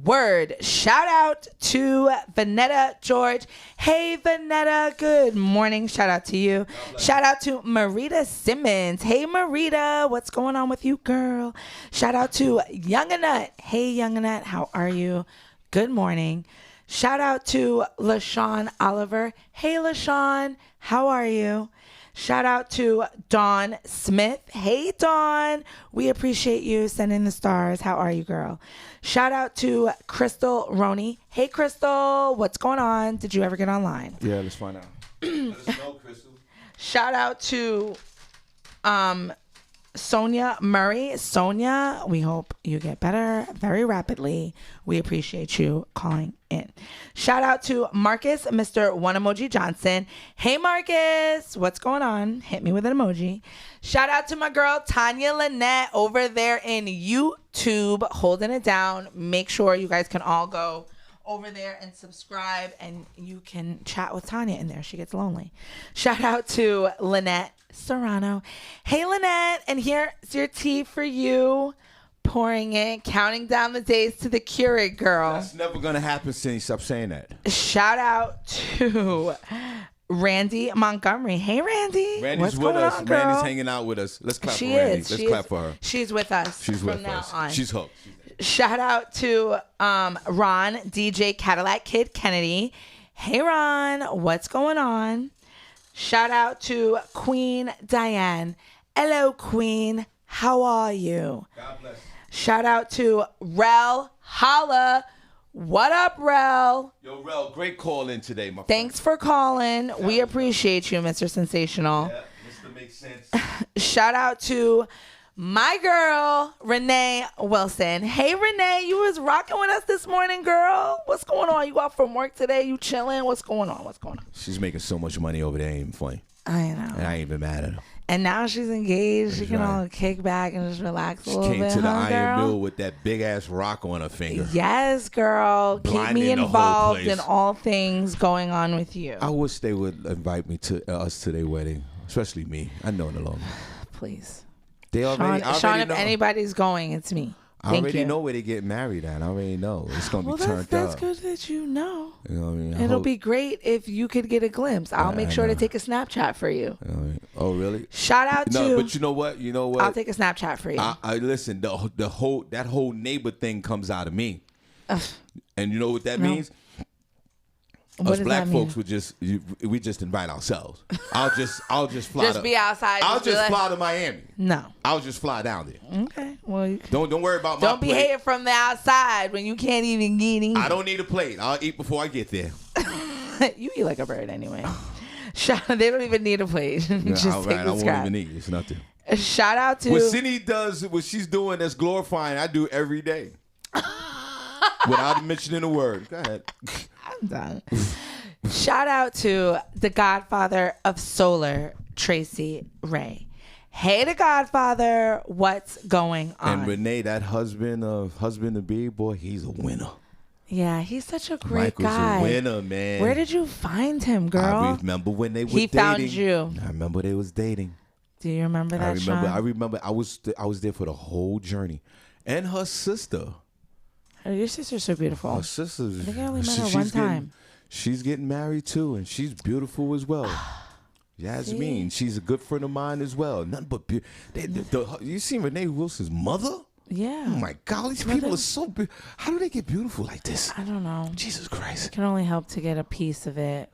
Word. Shout out to Vanetta George. Hey, Vanetta. Good morning. Shout out to you. Shout out to Marita Simmons. Hey, Marita. What's going on with you, girl? Shout out to Younganut. Hey, Younganut. How are you? Good morning. Shout out to LaShawn Oliver. Hey, LaShawn. How are you? Shout out to Dawn Smith. Hey, Dawn. We appreciate you sending the stars. How are you, girl? Shout out to Crystal Roney. Hey, Crystal. What's going on? Did you ever get online? Yeah, let's find out. Let us know, Crystal. Shout out to Sonia Murray. Sonia, we hope you get better very rapidly. We appreciate you calling in. Shout out to Marcus, Mr. One Emoji Johnson. Hey, Marcus, what's going on? Hit me with an emoji. Shout out to my girl, Tanya Lynette, over there in YouTube, holding it down. Make sure you guys can all go over there and subscribe, and you can chat with Tanya in there. She gets lonely. Shout out to Lynette Serrano. Hey, Lynette, and here's your tea for you. Pouring it, counting down the days to the Keurig, girl. That's never gonna happen, Senny. Stop saying that. Shout out to Randy Montgomery. Hey, Randy. Randy's What's with going us. on, girl? Randy's hanging out with us. Let's clap She for Randy. is. Let's She clap is. for her. She's with us. She's from with now us. on. She's hooked. Shout out to Ron, DJ Cadillac Kid Kennedy. Hey, Ron. What's going on? Shout out to Queen Diane. Hello, Queen. How are you? God bless. Shout out to Rel Holla. What up, Rel? Yo, Rel, great call in today, my friend. Thanks for calling. We appreciate you, Mr. Sensational. Yeah, Mr. Makes Sense. Shout out to my girl, Renee Wilson. Hey, Renee, you was rocking with us this morning, girl. What's going on? You out from work today? You chilling? What's going on? What's going on? She's making so much money over there, ain't even funny. I know. And I ain't even mad at her. And now she's engaged. She can right. all kick back and just relax a She little came bit, to the huh, Iron girl? Mill with that big ass rock on her finger. Yes, girl. Keep Blinding me the whole involved place. in all things going on with you. I wish they would invite me to us to their wedding, especially me. I know in the long run. Please. They already, Sean, if know. anybody's going, it's me. I Thank already you. know where they get married at. I already know. It's going to be turned that's up. good that you know. You know what I mean? It'll be great if you could get a glimpse. I'll make sure to take a Snapchat for you. You know what I mean? Oh, really? Shout out No, to. but you know what? You know what? I'll take a Snapchat for you. I listen. The whole neighbor thing comes out of me, and you know what that No. means? What Us does black that mean? folks we just invite ourselves. I'll just fly. Just be outside. I'll just be just like- fly to Miami. No. I'll just fly down there. Okay. Well, you Don't worry about my don't be plate. hating from the outside when you can't even get in. I don't need a plate. I'll eat before I get there. You eat like a bird anyway. They don't even need a plate. Yeah, Just all take right, I the won't scrap. even eat. It's nothing. Shout out to. What Senny does, what she's doing that's glorifying, I do every day. Without mentioning a word. Go ahead. I'm done. Shout out to the godfather of solar, Tracy Ray. Hey, the godfather, what's going on? And Renee, that husband to be, boy, he's a winner. Yeah, he's such a great Michael's guy. a winner, man. Where did you find him, girl? I remember when they were He dating. found you. I remember they was dating. Do you remember that, I Sean? remember I was there for the whole journey. And her sister. Oh, your sister's so beautiful. My sister. I think I only met her one time. She's getting married too, and she's beautiful as well. Yasmin, she's a good friend of mine as well. Nothing but you seen Renee Wilson's mother? Yeah. Oh my God, these people are so. How do they get beautiful like this? I don't know. Jesus Christ. I can only help to get a piece of it.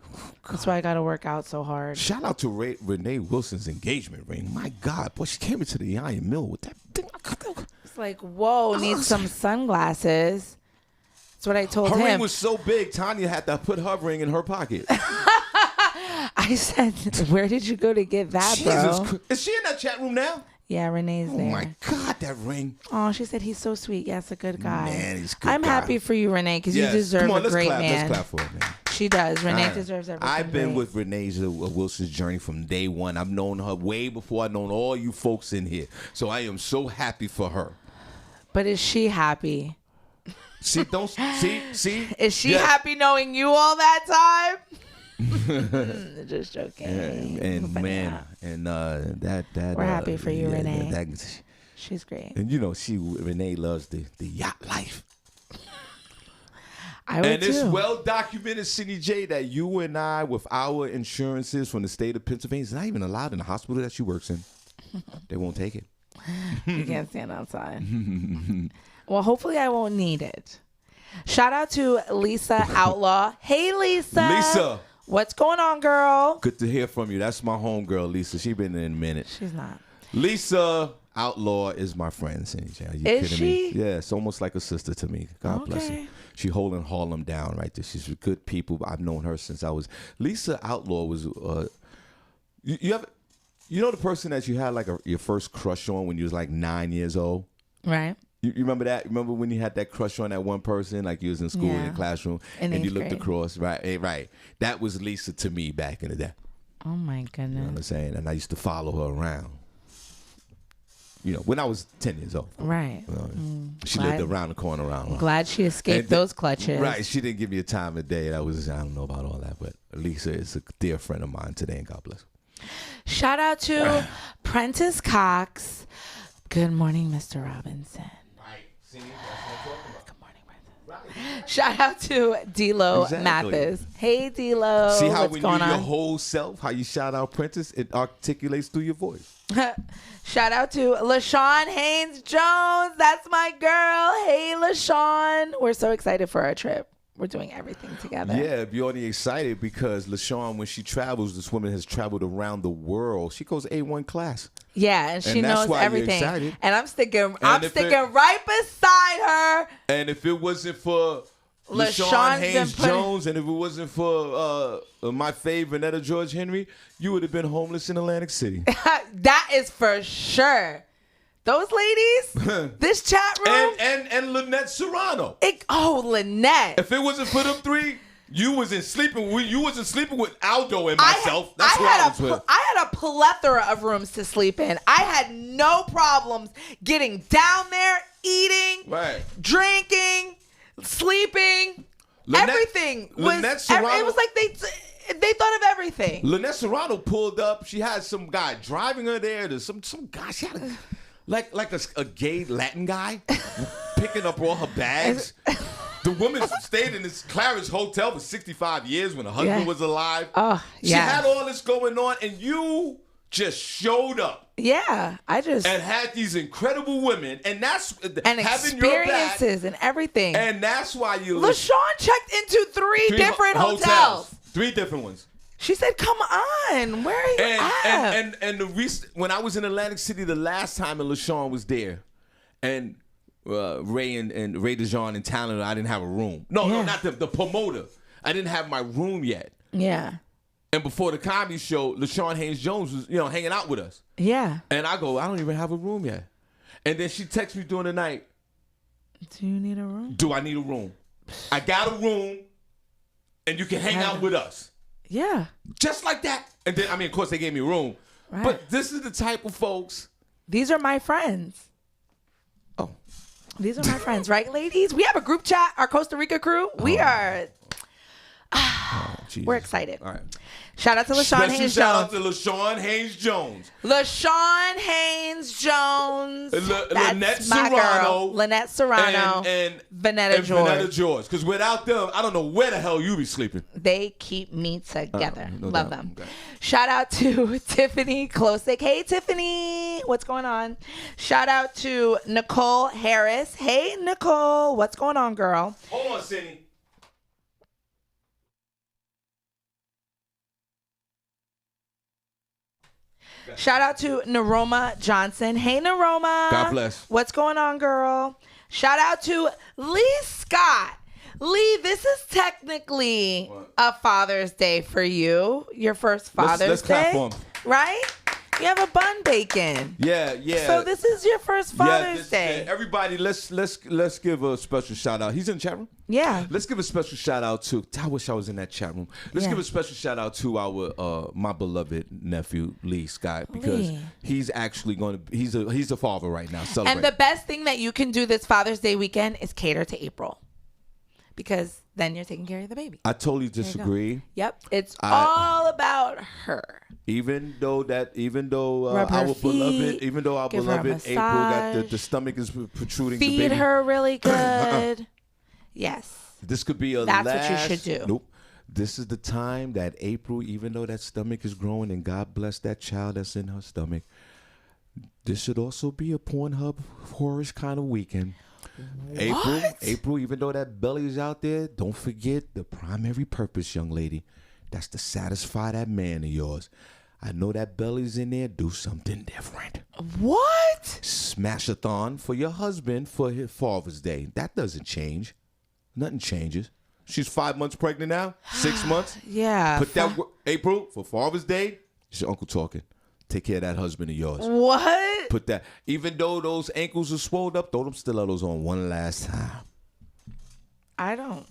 That's why I got to work out so hard. Shout out to Renee Wilson's engagement ring. My God, boy, she came into the Iron Mill with that thing. It's like, whoa, needs some sunglasses. That's what I told him. Her ring was so big, Tanya had to put her ring in her pocket. I said, where did you go to get that, bro? Is she in that chat room now? Yeah, Renee's there. Oh my God, that ring. Oh, she said he's so sweet. Yes, a good guy. Man, he's a good I'm guy. happy for you, Renee, because you deserve a great man. Let's clap for her, man. She does. Renee deserves everything. I've been great. with Renee Wilson's journey from day one. I've known her way before I've known all you folks in here. So I am so happy for her. But is she happy? See. Is she happy knowing you all that time? Just joking. And man, and that we're happy for you, Renee. That, she's great. And you know, Renee loves the yacht life. I would and too. It's well documented, Senny J, that you and I, with our insurances from the state of Pennsylvania, it's not even allowed in the hospital that she works in. They won't take it. You can't stand outside. Well, hopefully I won't need it. Shout out to Lisa Outlaw. Hey, Lisa. Lisa. What's going on, girl? Good to hear from you. That's my homegirl, Lisa. She been in a minute. She's not. Lisa Outlaw is my friend, Senny J. Are you is kidding she? me? Yeah, it's almost like a sister to me. God bless her. She holding Harlem down right there. She's with good people. I've known her since I was. Lisa Outlaw was. You know the person that you had like your first crush on when you was like 9 years old? Right. You remember that? Remember when you had that crush on that one person, like you was in school in the classroom, and you looked across, right? Right. That was Lisa to me back in the day. Oh my goodness. You know what I'm saying? And I used to follow her around. You know, when I was 10 years old. Right. She lived around the corner around. Glad she escaped those clutches. Right. She didn't give me a time of day. I don't know about all that, but Lisa is a dear friend of mine today, and God bless her. Shout out to Prentice Cox. Good morning, Mr. Robinson. See, that's what I'm talking about. Good morning, Prentice. Shout out to D-Lo Mathis. Hey, D-Lo. See how what's when going you're on? your whole self, how you shout out Prentice, it articulates through your voice. Shout out to LaShawn Haynes Jones. That's my girl. Hey, LaShawn. We're so excited for our trip. We're doing everything together. Yeah, you're only excited because LaShawn, when she travels, this woman has traveled around the world. She goes A1 class. Yeah, and she knows everything. And I'm sticking right beside her. And if it wasn't for LaShawn Haynes Jones, and if it wasn't for my favorite Vanetta George Henry, you would have been homeless in Atlantic City. That is for sure. Those ladies, this chat room, and Lynette Serrano. Lynette. If it wasn't for them three, you wasn't sleeping with Aldo and myself. I had a plethora of rooms to sleep in. I had no problems getting down there, eating, drinking, sleeping. Everything was. Serrano, it was like they thought of everything. Lynette Serrano pulled up. She had some guy driving her there. To some guy. She had like a gay Latin guy picking up all her bags. The woman stayed in this Claridge hotel for 65 years when her husband was alive. Oh, yeah. She had all this going on, and you just showed up. Yeah, and had these incredible women, and that's and having your back, experiences and everything. And that's why you. LaShawn checked into three different hotels. 3 different ones. She said, "Come on, where are you at?" And when I was in Atlantic City the last time, and LaShawn was there, and Ray and Ray DeJean and Talent, I didn't have a room. No, not the promoter. I didn't have my room yet. Yeah. And before the comedy show, LaShawn Haynes Jones was hanging out with us. Yeah. And I go, I don't even have a room yet. And then she texts me during the night. Do you need a room? Do I need a room? I got a room, and you can hang out with us. Yeah. Just like that. And then, of course, they gave me a room. Right. But this is the type of folks. These are my friends. Oh. These are my friends, right, ladies? We have a group chat, our Costa Rica crew. We are... We're excited. All right. Shout out to LaShawn Special Haynes shout out Jones. to LaShawn Haynes Jones. LaShawn Haynes Jones. That's Lynette my Serrano. girl. Lynette Serrano. And Vanetta George. Vanetta George. Because without them, I don't know where the hell you be sleeping. They keep me together. No Love doubt. them. Okay. Shout out to Tiffany Klosik. Hey, Tiffany. What's going on? Shout out to Nicole Harris. Hey, Nicole. What's going on, girl? Hold on, Senny. Shout out to Naroma Johnson. Hey, Naroma. God bless. What's going on, girl? Shout out to Lee Scott. Lee, this is technically a Father's Day for you. Your first Father's let's clap Day. for him. Right? You have a bun bacon. Yeah. So this is your first Father's Day. Everybody, let's give a special shout out. He's in the chat room. Yeah. Let's give a special shout out to. I wish I was in that chat room. Let's give a special shout out to our my beloved nephew Lee Scott, because he's actually going to. He's a father right now. Celebrate. And the best thing that you can do this Father's Day weekend is cater to April, because then you're taking care of the baby. I totally disagree. Yep, it's all about her. Even though Rub her our feet, beloved give her a April got the massage, stomach is protruding. feed the baby. her really good. Yes. This could be a That's last, what you should do. Nope. This is the time that April, even though that stomach is growing, and God bless that child that's in her stomach, this should also be a Pornhub whorish kind of weekend. April, even though that belly is out there, don't forget the primary purpose, young lady. That's to satisfy that man of yours. I know that belly's in there. Do something different. What? Smash-a-thon for your husband for his Father's Day. That doesn't change. Nothing changes. She's 5 months pregnant now. 6 months. Yeah. Put that April for Father's Day. It's your uncle talking. Take care of that husband of yours. What? Put that. Even though those ankles are swelled up, throw them stilettos on one last time. I don't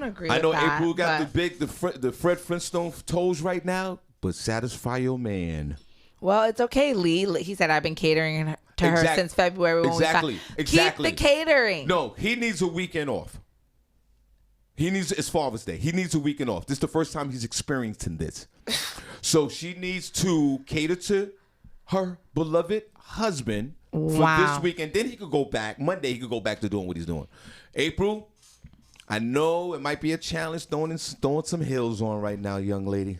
agree. I know with that, April got but- the Fred Flintstone toes right now, but satisfy your man. Well, it's okay, Lee. He said I've been catering to her since February. When Exactly. We Keep the catering. No, he needs a weekend off. It's Father's Day. He needs a weekend off. This is the first time he's experiencing this. So she needs to cater to her beloved husband for this weekend. Then he could go back. Monday, he could go back to doing what he's doing. April, I know it might be a challenge throwing some heels on right now, young lady.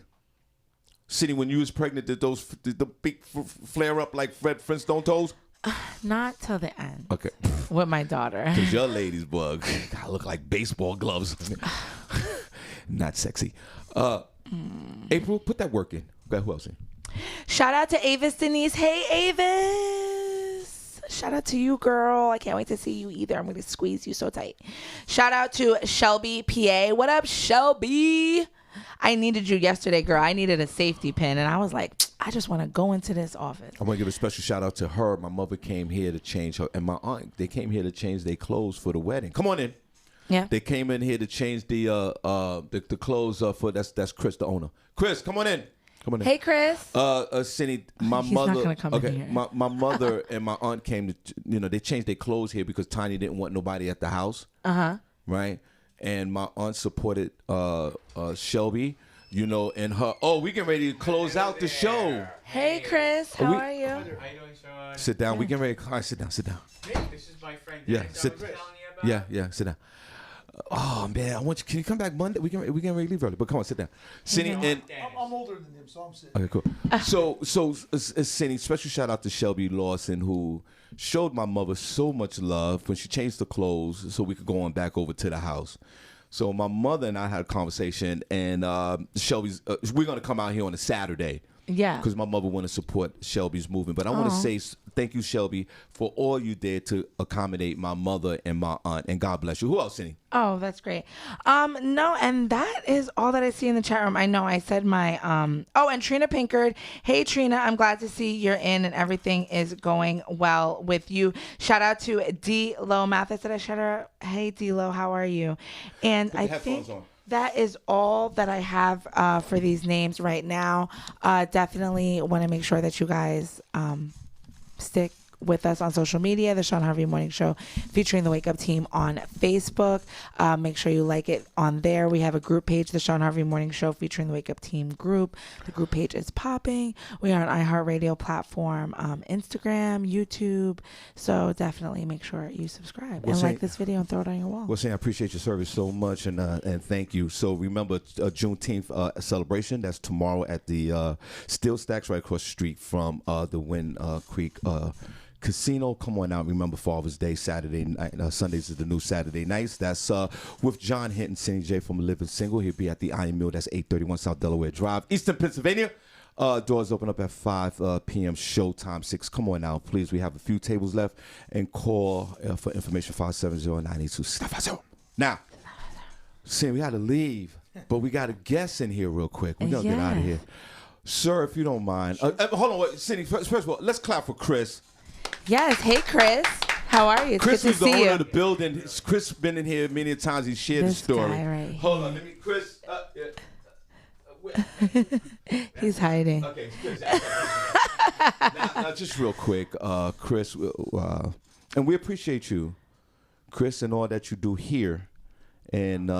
Sitting when you was pregnant, did the big flare up like Fred Flintstone toes? Not till the end. Okay. With my daughter. Because your ladies bug. I look like baseball gloves. Not sexy. April, put that work in. Okay, who else in? Shout out to Avis Denise. Hey, Avis. Shout out to you, girl. I can't wait to see you either. I'm going to squeeze you so tight. Shout out to Shelby PA. What up, Shelby? I needed you yesterday, girl. I needed a safety pin, and I was like, I just want to go into this office. I want to give a special shout out to her. My mother came here to change her, and my aunt, they came here to change their clothes for the wedding. Come on in. Yeah. They came in here to change the clothes for that's Chris, the owner. Chris, come on in. Come on in. Hey, Chris. Cindy, my He's mother. not gonna come in here. My mother and my aunt came to, they changed their clothes here because Tanya didn't want nobody at the house. Right. And my aunt supported Shelby, and her. Oh, we getting ready to close out the show. Hey, Chris. How are you? How you doing, Shawn? Sit down. We getting ready. All right, sit down. Hey, this is my friend. Yeah, Dennis I sit. was telling you about. Yeah, sit down. Oh man, I want you. Can you come back Monday? We can ready to leave early, but come on, sit down. Cindy and I'm older than him, so I'm sitting. okay, cool. So Cindy, special shout out to Shelby Lawson, who showed my mother so much love when she changed the clothes so we could go on back over to the house. So my mother and I had a conversation, and Shelby's we're gonna come out here on a Saturday. Yeah. Because my mother want to support Shelby's movement. But I want to say thank you, Shelby, for all you did to accommodate my mother and my aunt. And God bless you. Who else, Cindy? Oh, that's great. No, and that is all that I see in the chat room. I know I said my and Trina Pinkard. Hey Trina, I'm glad to see you're in and everything is going well with you. Shout out to D Lo Mathis. Did I shout her out? Hey D Lo, how are you? And I think that is all that I have for these names right now. Definitely want to make sure that you guys stick with us on social media, the Shawn Harvey Morning Show featuring the Wake Up Team on Facebook. Make sure you like it on there. We have a group page, the Shawn Harvey Morning Show featuring the Wake Up Team group. The group page is popping. We are on iHeartRadio platform, Instagram, YouTube. So definitely make sure you subscribe and like this video and throw it on your wall. Well, Senny, I appreciate your service so much, and thank you. So remember Juneteenth celebration. That's tomorrow at the Steel Stacks right across the street from the Wind Creek Casino. Come on out. Remember Father's Day, Saturday night. Sundays is the new Saturday nights. That's with John Hinton, Senny J from Living Single. He'll be at the Iron Mill. That's 831 South Delaware Drive, Eastern Pennsylvania. Doors open up at 5 p.m. Showtime 6. Come on out, please. We have a few tables left. And call for information 570-982-650. Now, Senny, we got to leave, but we got a guest in here real quick. We're going to get out of here. Sir, if you don't mind. Hold on, wait, Senny, first of all, let's clap for Chris. Yes. Hey, Chris. How are you? It's Chris good is to the see owner you. of the building. Chris been in here many times. He shared the story. Guy right Hold on, let me, Chris. He's hiding. Okay, now, just real quick, Chris, and we appreciate you, Chris, and all that you do here. And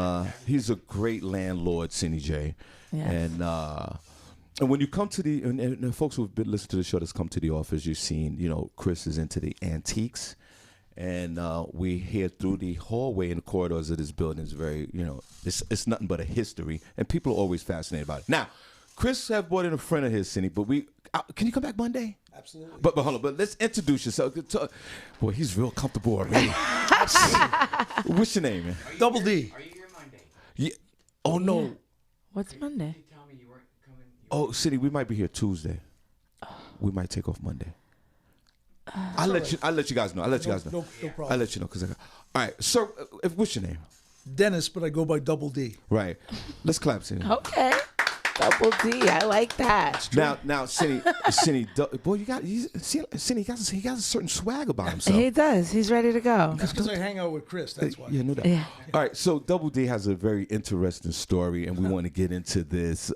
he's a great landlord, Senny J. Yes. And when you come to and folks who've been listening to the show that's come to the office, you've seen, Chris is into the antiques. And we hear through the hallway and the corridors of this building is very, it's nothing but a history. And people are always fascinated about it. Now, Chris have brought in a friend of his, Senny, but can you come back Monday? Absolutely. But hold on, but let's introduce yourself. Boy, he's real comfortable already. What's your name, man? Double D. Are you here Monday? Yeah. Oh, no. What's Monday? You tell me you weren't coming. Oh, Senny, we might be here Tuesday. We might take off Monday. I'll let you guys know. No problem. I'll let you know. All right, sir, what's your name? Dennis, but I go by Double D. Right. Let's clap, Senny. Okay. Double D. I like that. Now, Senny, boy, Senny, he got a certain swag about himself. He does. He's ready to go. That's because I hang out with Chris. That's why. Yeah, no doubt. Yeah. All right, so Double D has a very interesting story, and we want to get into this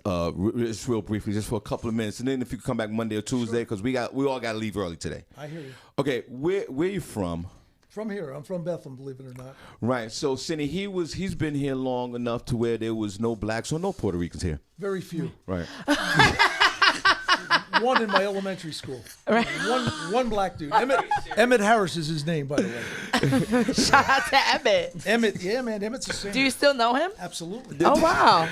just real briefly, just for a couple of minutes, and then if you come back Monday or Tuesday, because we all got to leave early today. I hear you. Okay, where are you from? From here. I'm from Bethlehem, believe it or not. Right. So, Senny, he's been here long enough to where there was no blacks or no Puerto Ricans here. Very few. Right. One in my elementary school. Right. One black dude. Emmett Harris is his name, by the way. Shout out to Emmett. Emmett, yeah, man. Emmett's a singer. Do you still know him? Absolutely. Oh, wow.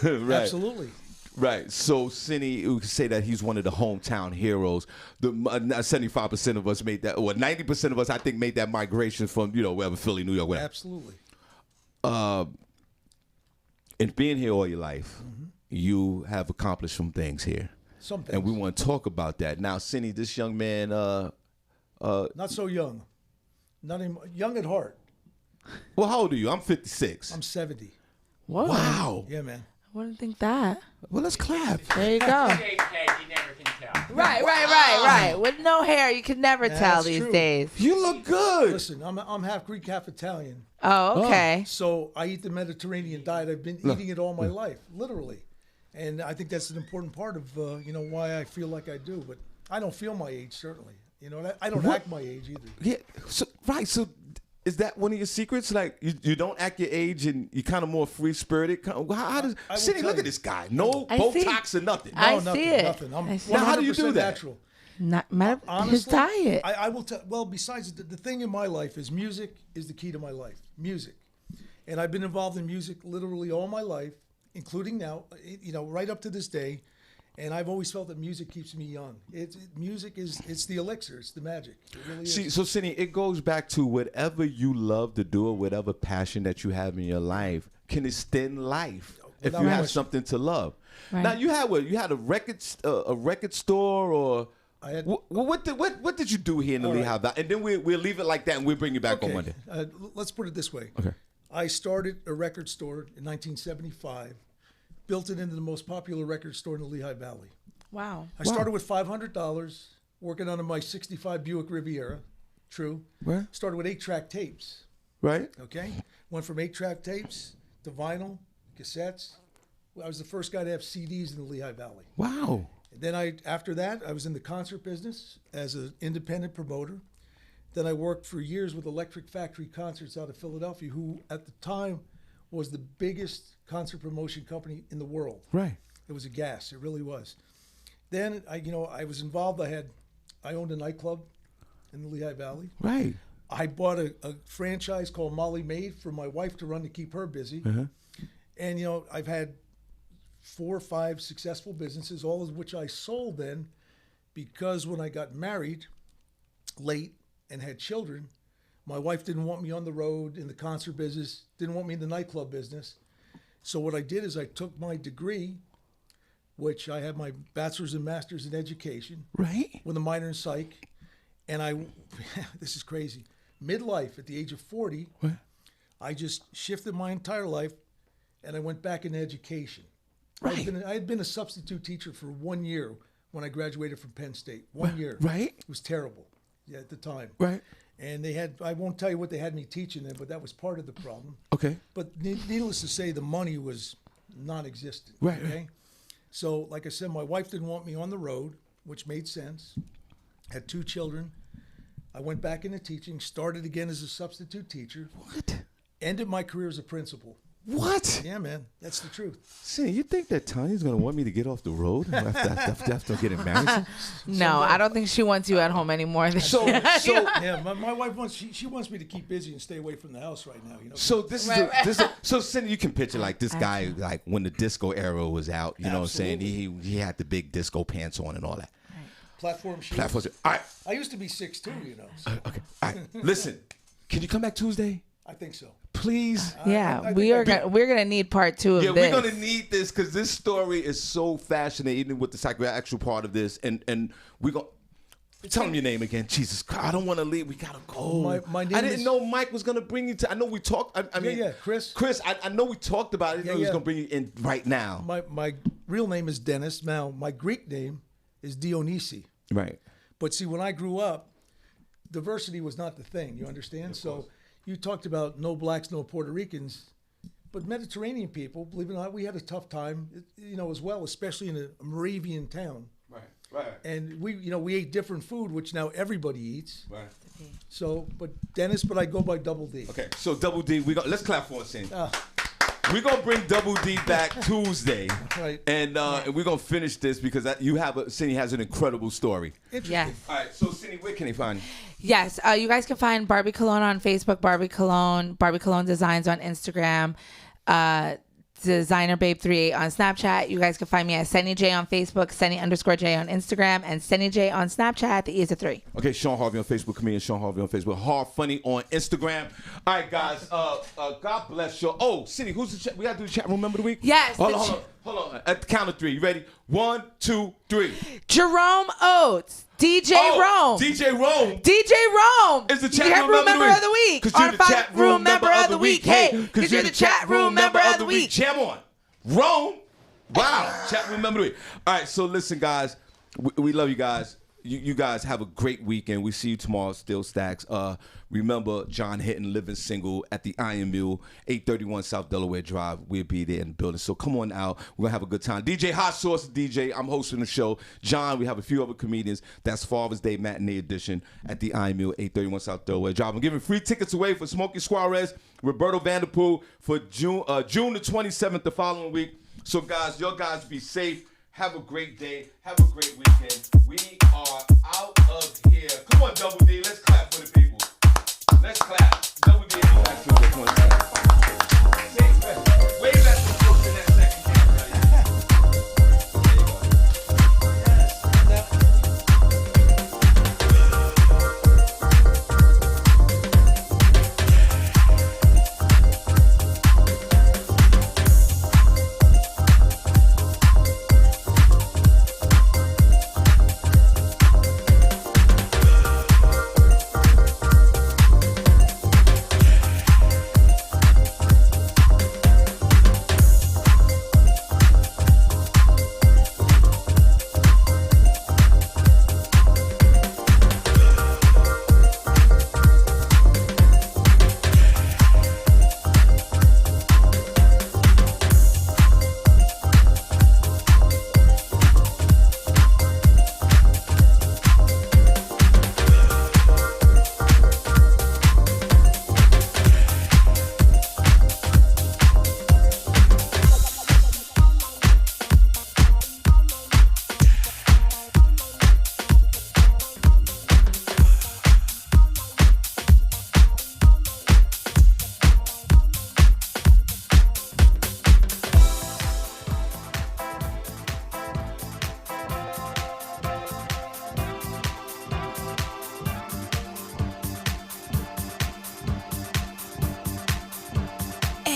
Right. Absolutely. Right. So, Senny, we could say that he's one of the hometown heroes. 75% of us made that, or 90% of us, I think, made that migration from, wherever, Philly, New York, whatever. Absolutely. And being here all your life, you have accomplished some things here. Some things. And we want to talk about that. Now, Senny, this young man... Not so young. Not even, young at heart. Well, how old are you? I'm 56. I'm 70. Whoa. Wow. Yeah, man. I wouldn't think that. Well, let's clap. There you go. Shaved head, you never can tell. Right. With no hair, you can never tell That's these true. days. You look good. Listen, I'm half Greek, half Italian. Oh, okay. So I eat the Mediterranean diet. I've been eating it all my life, literally. And I think that's an important part of, why I feel like I do. But I don't feel my age, certainly. I don't act my age either. Yeah. So, right. So, is that one of your secrets? Like, you don't act your age and you're kind of more free-spirited? How does... I will Senny, tell look you. at this guy. No I Botox or nothing. I No, see it. Nothing. I'm I see 100% it. Now, how do you do that? natural. Not his diet. I will tell. Well, besides the thing in my life is music is the key to my life. Music, and I've been involved in music literally all my life, including now. Right up to this day, and I've always felt that music keeps me young. Music is the elixir. It's the magic. It really is. See, so Senny, it goes back to whatever you love to do or whatever passion that you have in your life can extend life if Without you have question. something to love. Right. Now, you had a record store or... I had- What did you do here in the Lehigh Valley? And then we'll leave it like that and we'll bring you back on Monday. Let's put it this way. Okay. I started a record store in 1975, built it into the most popular record store in the Lehigh Valley. Wow. I started with $500, working on my '65 Buick Riviera. True. Right. Started with 8-track tapes. Right? Okay. Went from 8-track tapes to vinyl, cassettes. I was the first guy to have CDs in the Lehigh Valley. Wow. Then after that, I was in the concert business as an independent promoter. Then I worked for years with Electric Factory Concerts out of Philadelphia, who at the time was the biggest concert promotion company in the world. Right. It was a gas. It really was. Then I was involved. I owned a nightclub in the Lehigh Valley. Right. I bought a franchise called Molly Maid for my wife to run to keep her busy. Uh-huh. And I've had 4 or 5 successful businesses, all of which I sold then, because when I got married late and had children, my wife didn't want me on the road in the concert business, didn't want me in the nightclub business. So what I did is I took my degree, which I have my bachelor's and master's in education, Right. with a minor in psych, and this is crazy, midlife at the age of 40, What? I just shifted my entire life, and I went back into education. Right. I had been a substitute teacher for 1 year when I graduated from Penn State. 1 year. Right. It was terrible at the time. Right. And I won't tell you what they had me teaching them, but that was part of the problem. Okay. But needless to say, the money was non-existent. Right. Okay. So, like I said, my wife didn't want me on the road, which made sense. Had 2 children. I went back into teaching, started again as a substitute teacher. What? Ended my career as a principal. What? Yeah, man, that's the truth. See, you think that Tanya's gonna want me to get off the road after getting married? No, I don't think she wants you at home anymore. Yeah, my wife wants she wants me to keep busy and stay away from the house right now. So so Cindy, you can picture like this guy like when the disco era was out. You know what I'm saying? He had the big disco pants on and all that. Platform shoes. Platforms. All right. I used to be 6'2", So. Okay. All right. Listen, can you come back Tuesday? I think so. Please. Yeah, we're gonna need part 2 of Yeah, this. we're gonna need this because this story is so fascinating with the psychoactual part of this, and we're gonna tell him your name again. Jesus Christ, I don't want to leave. We gotta go. My name I didn't know Mike was gonna bring you to. I know we talked. I mean, Chris. Chris, I know we talked about it. I didn't know he was gonna bring you in right now. My real name is Dennis. Now my Greek name is Dionysi. Right. But see, when I grew up, diversity was not the thing. You understand? So you talked about no blacks, no Puerto Ricans, but Mediterranean people, believe it or not, we had a tough time, as well, especially in a Moravian town. Right. And we ate different food, which now everybody eats. Right. So, but Dennis, but I go by Double D. Okay. So Double D, let's clap for us, Cindy. We're going to bring Double D back Tuesday. Right. And we're going to finish this because Cindy has an incredible story. Yes. All right. So, Cindy, where can they find you? Yes, you guys can find Barbi Cologne on Facebook, Barbi Cologne Designs on Instagram, Designer Babe 38 on Snapchat. You guys can find me at Senny J on Facebook, Senny_J on Instagram, and Senny J on Snapchat. The E is a 3. Okay, Shawn Harvey on Facebook, comedian Shawn Harvey on Facebook, Hard Funny on Instagram. All right, guys. God bless you. Oh, Cindy, who's the chat? We got to do the chat room member of the week? Yes. Hold on. At the count of 3. You ready? 1, 2, 3. Jerome Oates. DJ Rome. DJ Rome. DJ Rome Is the chat room member of the week. Because you're the chat room member of the week. Hey, because you're the chat room member of the week. Jam on. Rome. Wow. Chat room member of the week. All right, so listen, guys. We love you guys. You guys have a great weekend. We see you tomorrow, Still Stacks. Remember, John Hitton, Living Single at the Iron Mule, 831 South Delaware Drive. We'll be there in the building. So come on out. We're going to have a good time. DJ Hot Sauce, DJ. I'm hosting the show. John, we have a few other comedians. That's Father's Day Matinee Edition at the Iron Mule, 831 South Delaware Drive. I'm giving free tickets away for Smokey Suarez, Roberto Vanderpool for June the 27th, the following week. So, guys, your guys be safe. Have a great day. Have a great weekend. We are out of here. Come on, Double D. Let's clap for the people. Let's clap. Double D. Come on.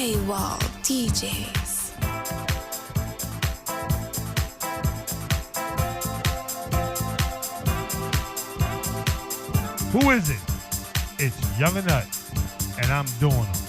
AWOL DJs. Who is it? It's Young and Nuts, and I'm doing them.